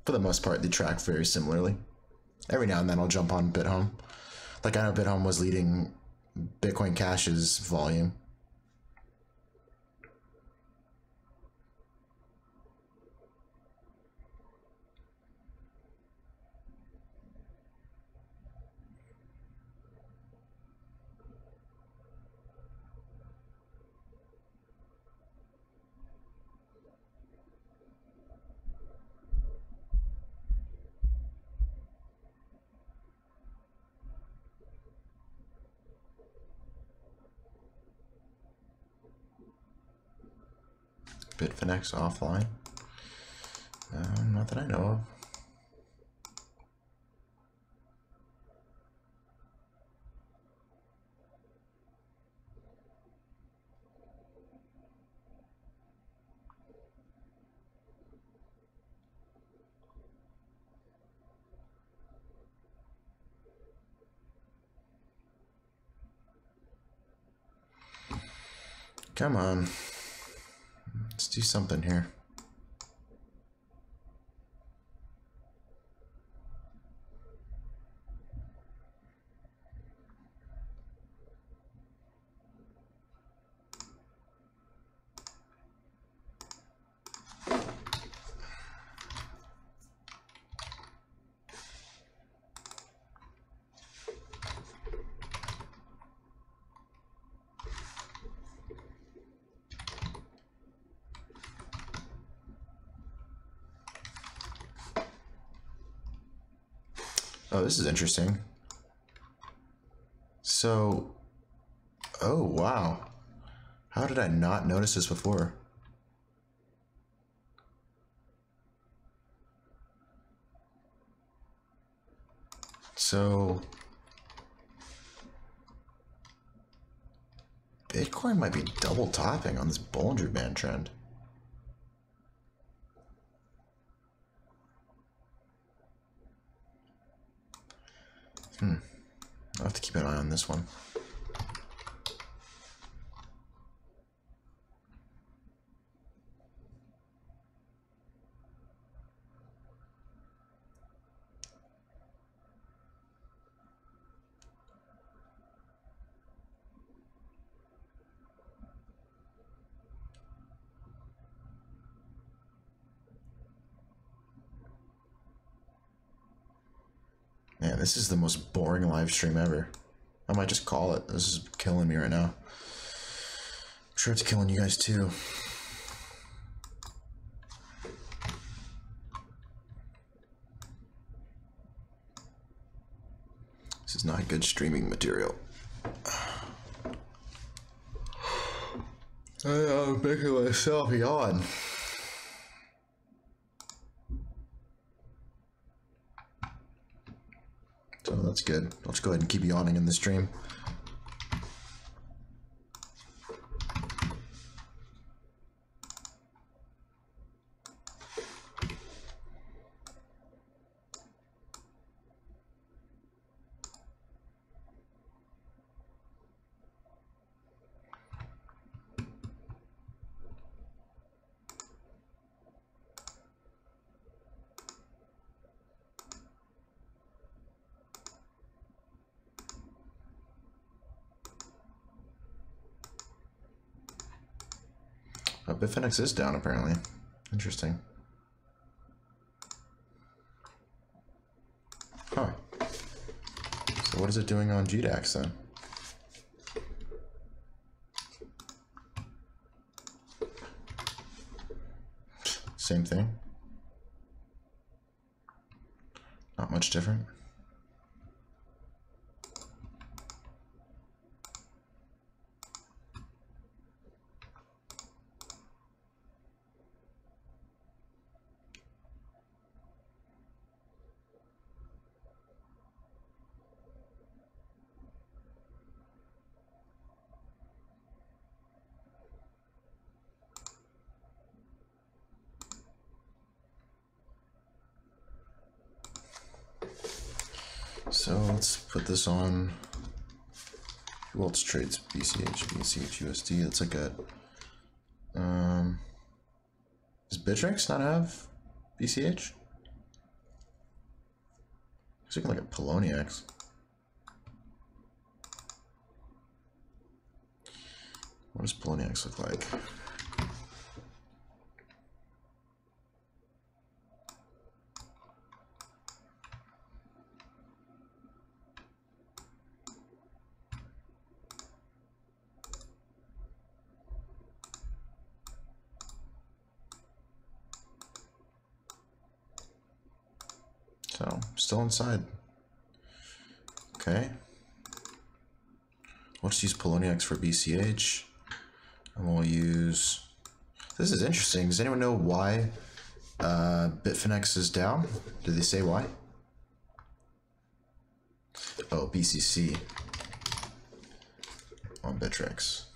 for the most part they track very similarly. Every now and then I'll jump on BitHum. Like I know BitHum was leading Bitcoin Cash's volume. Bitfinex offline? Not that I know of. Come on. Let's do something here. Oh, this is interesting. So, oh wow. How did I not notice this before? So, Bitcoin might be double topping on this Bollinger Band trend. I'll have to keep an eye on this one. Man, this is the most boring live stream ever. I might just call it. This is killing me right now. I'm sure it's killing you guys too. This is not good streaming material. I'm making myself yawn. So that's good. Let's go ahead and keep yawning in the stream. Bitfinex is down apparently. Interesting. Huh. So what is it doing on GDAX then? Same thing. Not much different. So let's put this on. Who else trades BCH, USD? Let's look at. Does Bittrex not have BCH? So we can look at Poloniex. What does Poloniex look like? So, still inside. Okay. Let's use Poloniex for BCH. And we'll use... This is interesting. Does anyone know why Bitfinex is down? Did they say why? Oh, BCC on Bittrex.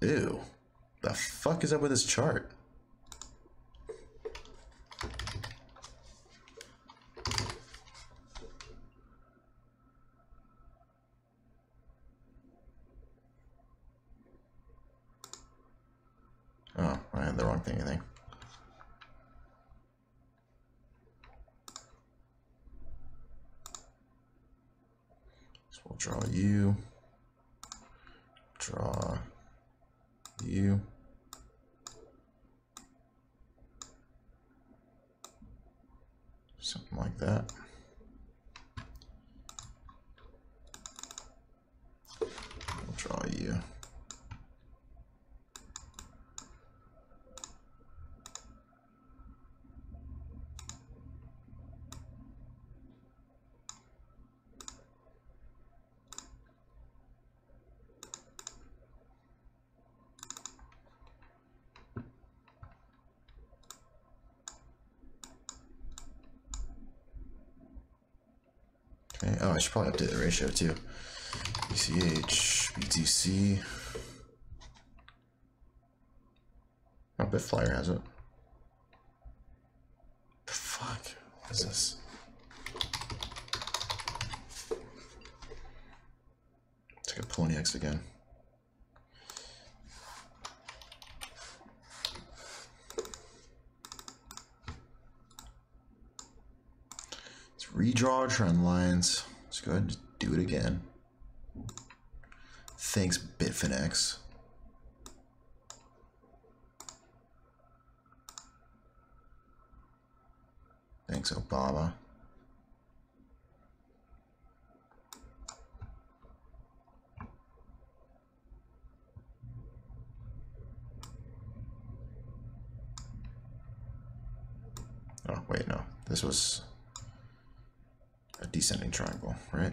Ew. The fuck is up with this chart? Oh, I had the wrong thing, I think. So we'll draw you. Draw you. Something like that. We'll draw you. Okay. Oh, I should probably update the ratio too. BCH, BTC. Oh, Bitflyer has it. The fuck? What is this? Let's look at Poloniex again. Let's redraw trend lines. Let's go ahead and just do it again. Thanks, Bitfinex. Thanks, Obama. Oh, wait, no. This was a descending triangle, right?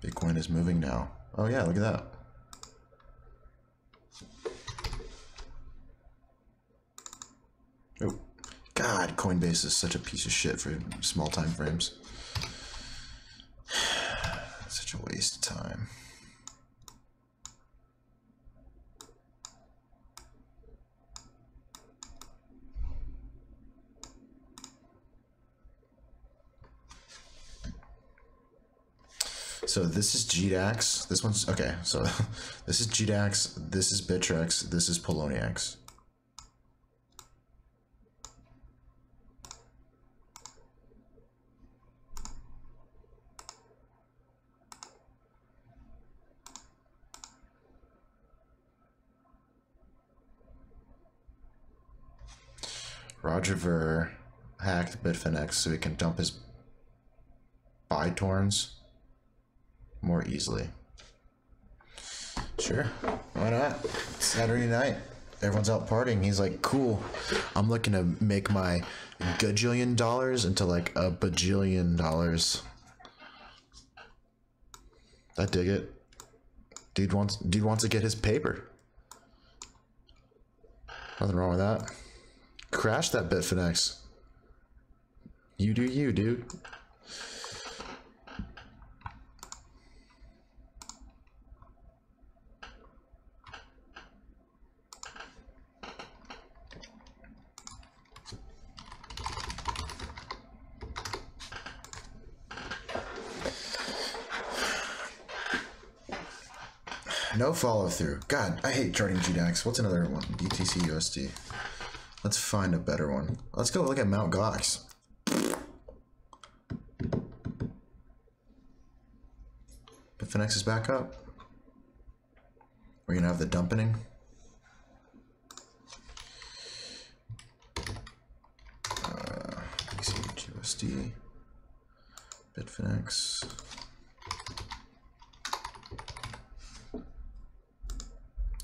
Bitcoin is moving now. Oh yeah, look at that. Oh, God, Coinbase is such a piece of shit for small time frames. Such a waste of time. So this is GDAX. This one's okay. So this is GDAX. This is Bittrex. This is Poloniex. Roger Ver hacked Bitfinex so he can dump his BITORNs more easily. Sure, why not? Saturday night, everyone's out partying. He's like, cool, I'm looking to make my gajillion dollars into like a bajillion dollars. I dig it. Dude wants to get his paper. Nothing wrong with that. Crash that Bitfinex. You do you, dude. No follow through. God, I hate charting GDAX. What's another one? BTC USD. Let's find a better one. Let's go look at Mt. Gox. Bitfinex is back up. We're gonna have the dumpening. BTC USD. Bitfinex.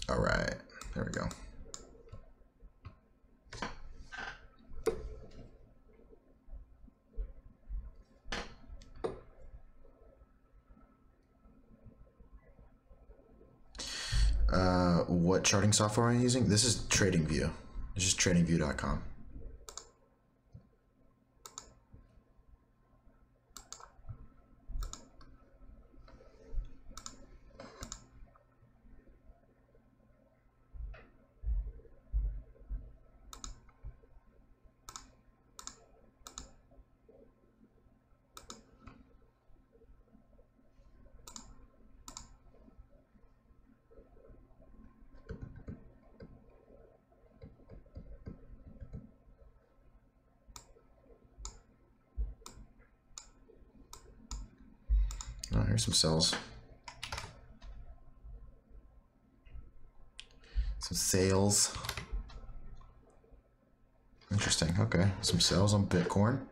All right, there we go. What charting software am I using? This is TradingView. It's just tradingview.com. Oh, here's some sells. Some sales. Interesting. Okay. Some sells on Bitcoin.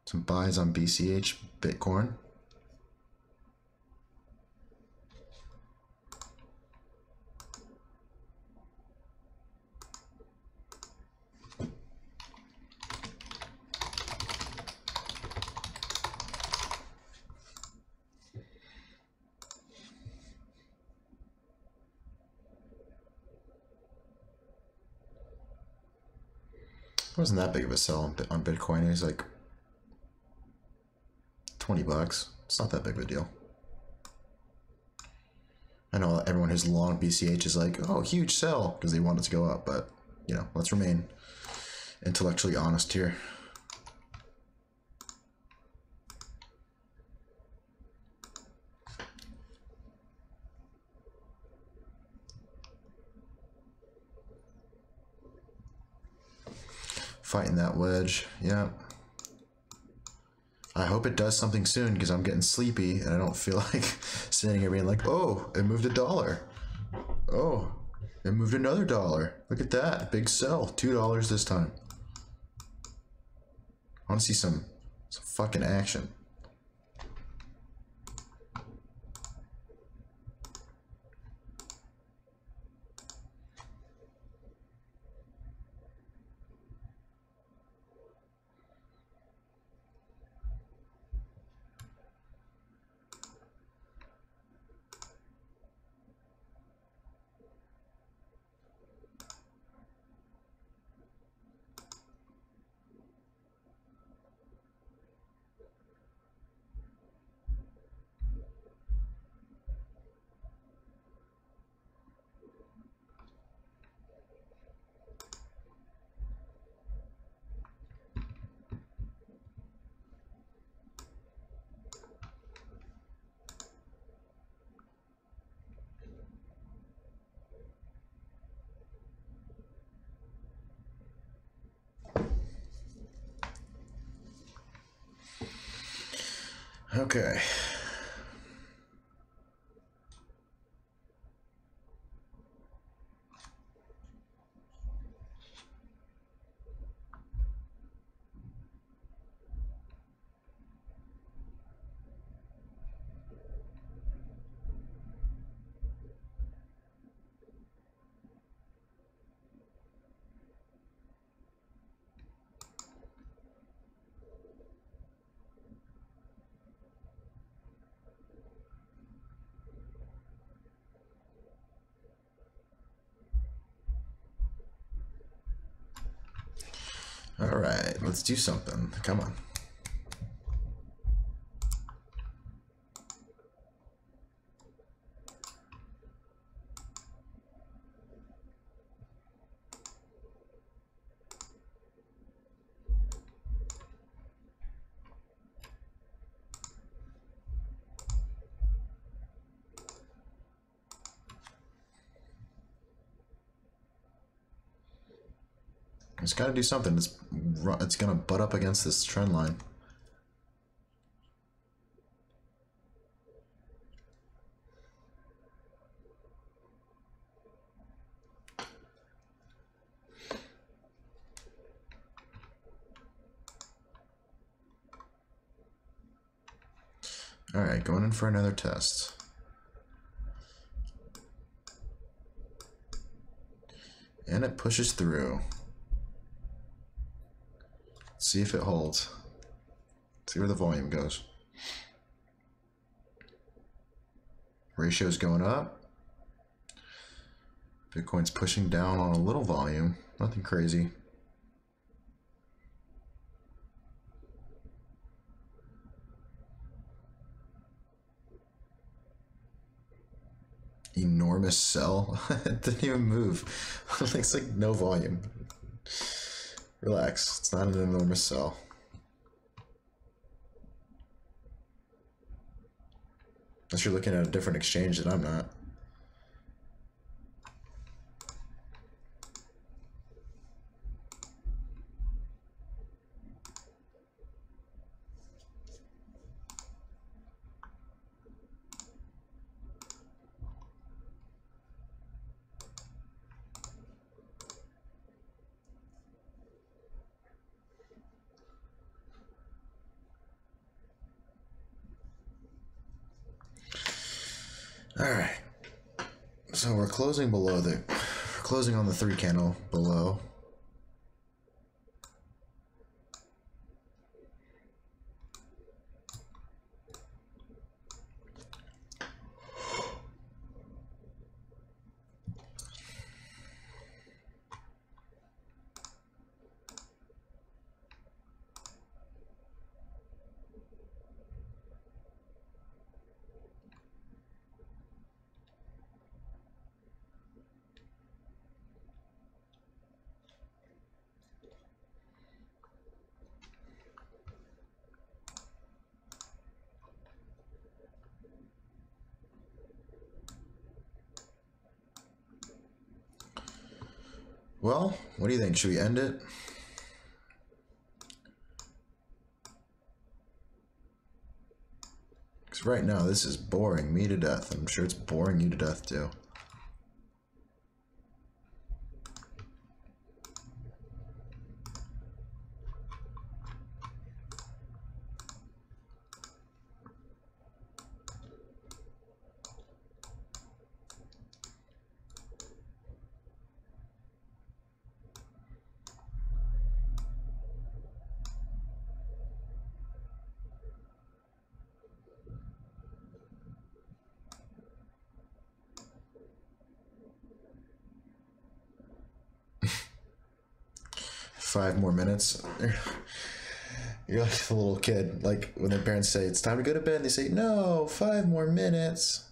Some buys on BCH Bitcoin. It wasn't that big of a sell on Bitcoin. It was like 20 bucks. It's not that big of a deal. I know everyone who's long BCH is like, oh, huge sell because they want it to go up, but you know, let's remain intellectually honest here. Fighting that wedge, yeah. I hope it does something soon because I'm getting sleepy and I don't feel like sitting here being like, oh, it moved $1. Oh, it moved another $1. Look at that, big sell, $2 this time. I want to see some fucking action. Okay. All right, let's do something. Come on. It's got to do something. It's gonna butt up against this trend line. All right, going in for another test. And it pushes through. Let's see if it holds. See where the volume goes. Ratio's going up. Bitcoin's pushing down on a little volume. Nothing crazy. Enormous sell. It didn't even move. It's like no volume. Relax. It's not an enormous sell. Unless you're looking at a different exchange that I'm not. All right. So we're closing below we're closing on the 3 candle below. Well, what do you think? Should we end it? Because right now this is boring me to death. I'm sure it's boring you to death too. Five more minutes. You're like a little kid, like when their parents say it's time to go to bed, they say no, 5 more minutes.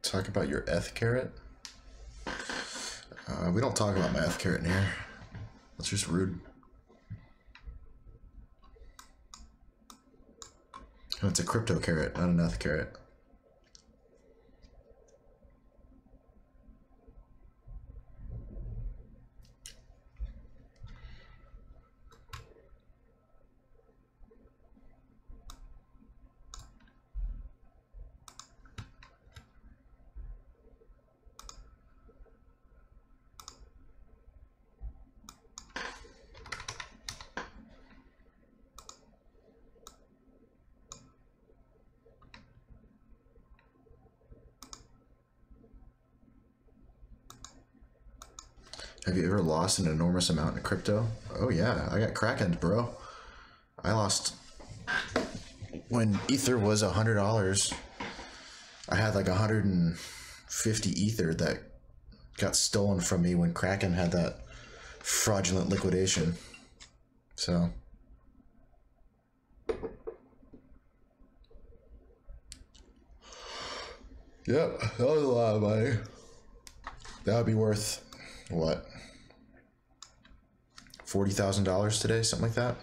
Talk about your eth carrot. We don't talk about my eth carrot in here. That's just rude. Oh, it's a crypto carrot, not an eth carrot. Have you ever lost an enormous amount in crypto? Oh yeah, I got Kraken, bro. I lost when Ether was $100. I had like 150 Ether that got stolen from me when Kraken had that fraudulent liquidation. So yep, that was a lot of money. That would be worth what? $40,000 today, something like that.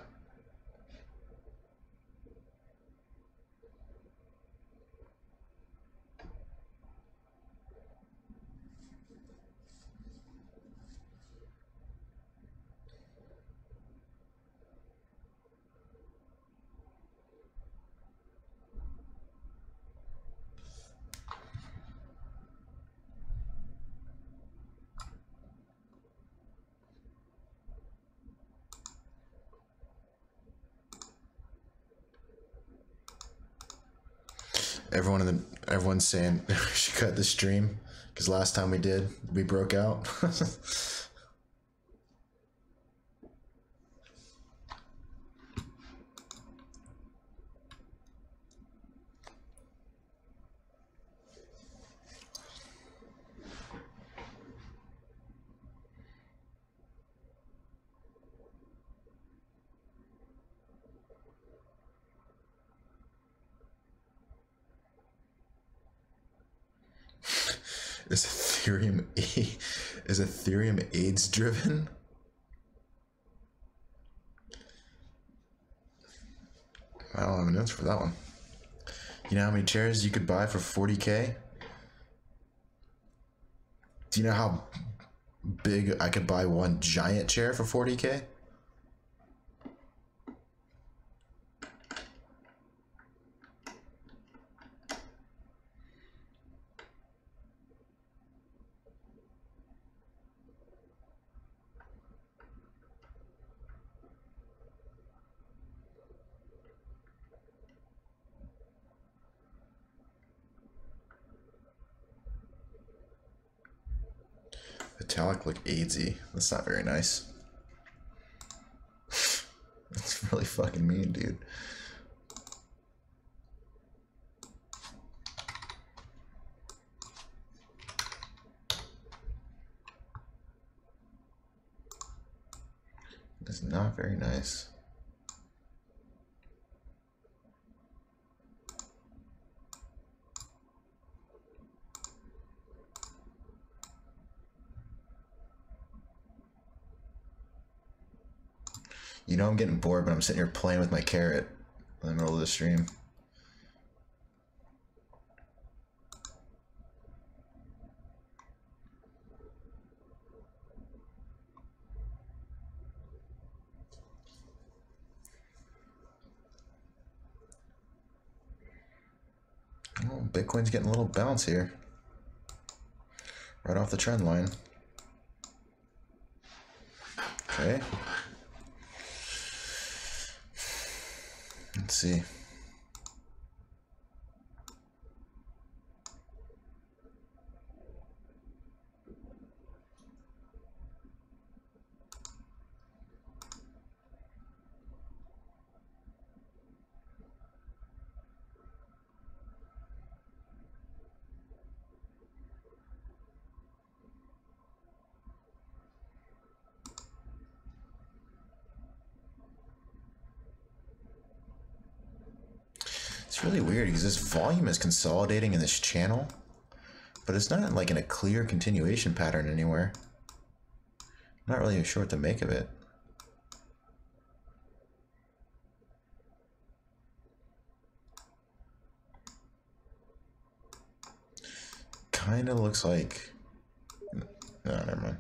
Everyone's saying we should cut the stream because last time we did, we broke out. Is Ethereum AIDS driven? I don't have an answer for that one. You know how many chairs you could buy for 40K? Do you know how big I could buy one giant chair for 40K? Vitalik look AIDSy. That's not very nice. It's really fucking mean, dude. It's not very nice. You know I'm getting bored, but I'm sitting here playing with my carrot in the middle of the stream. Oh, Bitcoin's getting a little bounce here. Right off the trend line. Okay. Let's see. It's really weird because this volume is consolidating in this channel, but it's not like in a clear continuation pattern anywhere. I'm not really sure what to make of it. Kind of looks like... No, never mind.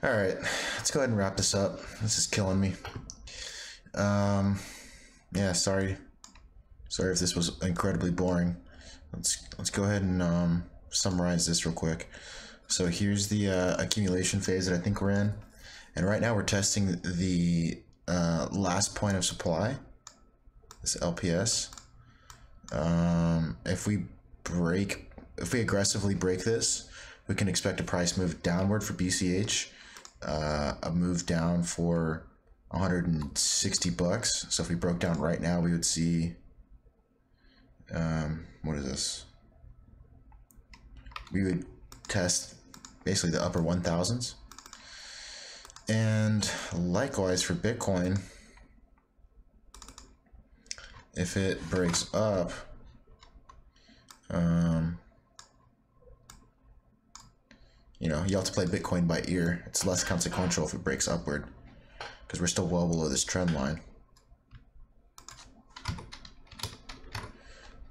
All right, let's go ahead and wrap this up. This is killing me. Yeah, sorry if this was incredibly boring. Let's go ahead and summarize this real quick. So here's the accumulation phase that I think we're in, and right now we're testing the last point of supply, this LPS. If we aggressively break this, we can expect a price move downward for BCH, a move down for 160 bucks. So if we broke down right now, we would see, what is this? We would test basically the upper 1000s. And likewise for Bitcoin, if it breaks up, you know, you have to play Bitcoin by ear. It's less consequential if it breaks upward, because we're still well below this trend line.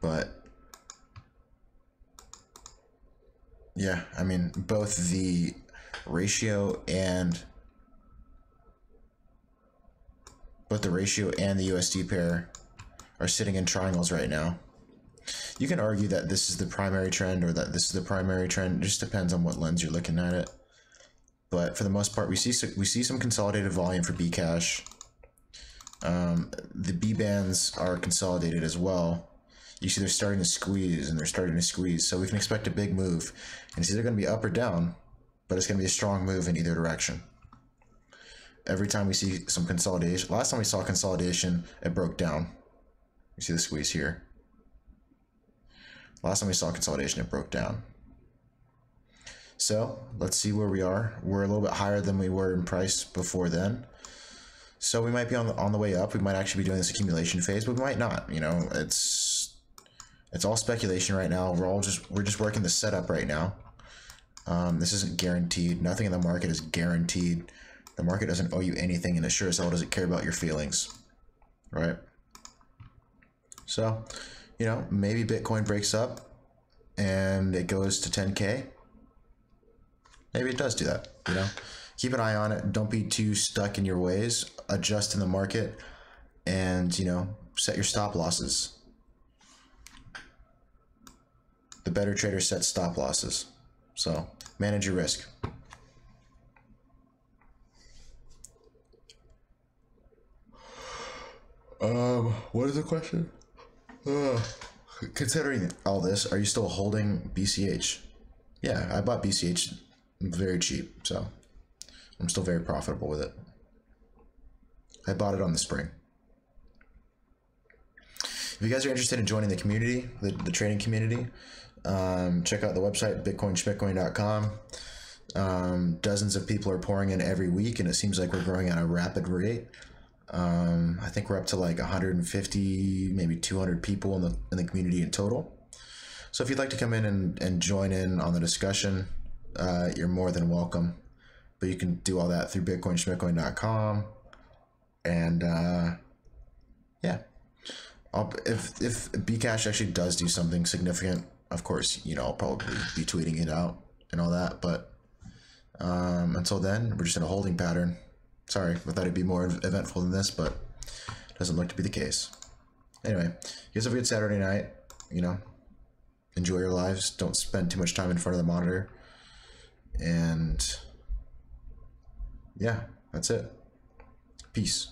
But yeah, I mean, both the ratio and the USD pair are sitting in triangles right now. You can argue that this is the primary trend or that this is the primary trend. It just depends on what lens you're looking at it. But for the most part, we see some consolidated volume for Bcash. The B bands are consolidated as well. You see they're starting to squeeze, and they're starting to squeeze. So we can expect a big move. And it's either going to be up or down, but it's going to be a strong move in either direction. Every time we see some consolidation, last time we saw consolidation, it broke down. You see the squeeze here. Last time we saw consolidation, it broke down. So let's see where we are. We're a little bit higher than we were in price before then. So we might be on the way up. We might actually be doing this accumulation phase, but we might not. You know, It's all speculation right now. We're just working the setup right now. This isn't guaranteed. Nothing in the market is guaranteed. The market doesn't owe you anything, and it sure as hell doesn't care about your feelings, right? So, you know, maybe Bitcoin breaks up and it goes to 10K. Maybe it does do that, you know? Keep an eye on it. Don't be too stuck in your ways. Adjust in the market and, you know, set your stop losses. The better trader sets stop losses. So manage your risk. What is the question? Considering all this, are you still holding BCH? Yeah, I bought BCH very cheap, so I'm still very profitable with it. I bought it on the spring. If you guys are interested in joining the community, the trading community, check out the website, bitcoinschmitcoin.com. Dozens of people are pouring in every week, and it seems like we're growing at a rapid rate. I think we're up to like 150, maybe 200 people in the community in total. So if you'd like to come in and join in on the discussion, you're more than welcome. But you can do all that through bitcoinschmitcoin.com. And yeah, if Bcash actually does do something significant, of course, you know, I'll probably be tweeting it out and all that. But until then, we're just in a holding pattern. Sorry, I thought it'd be more eventful than this, but it doesn't look to be the case. Anyway, you guys have a good Saturday night. You know, enjoy your lives. Don't spend too much time in front of the monitor. And yeah, that's it. Peace.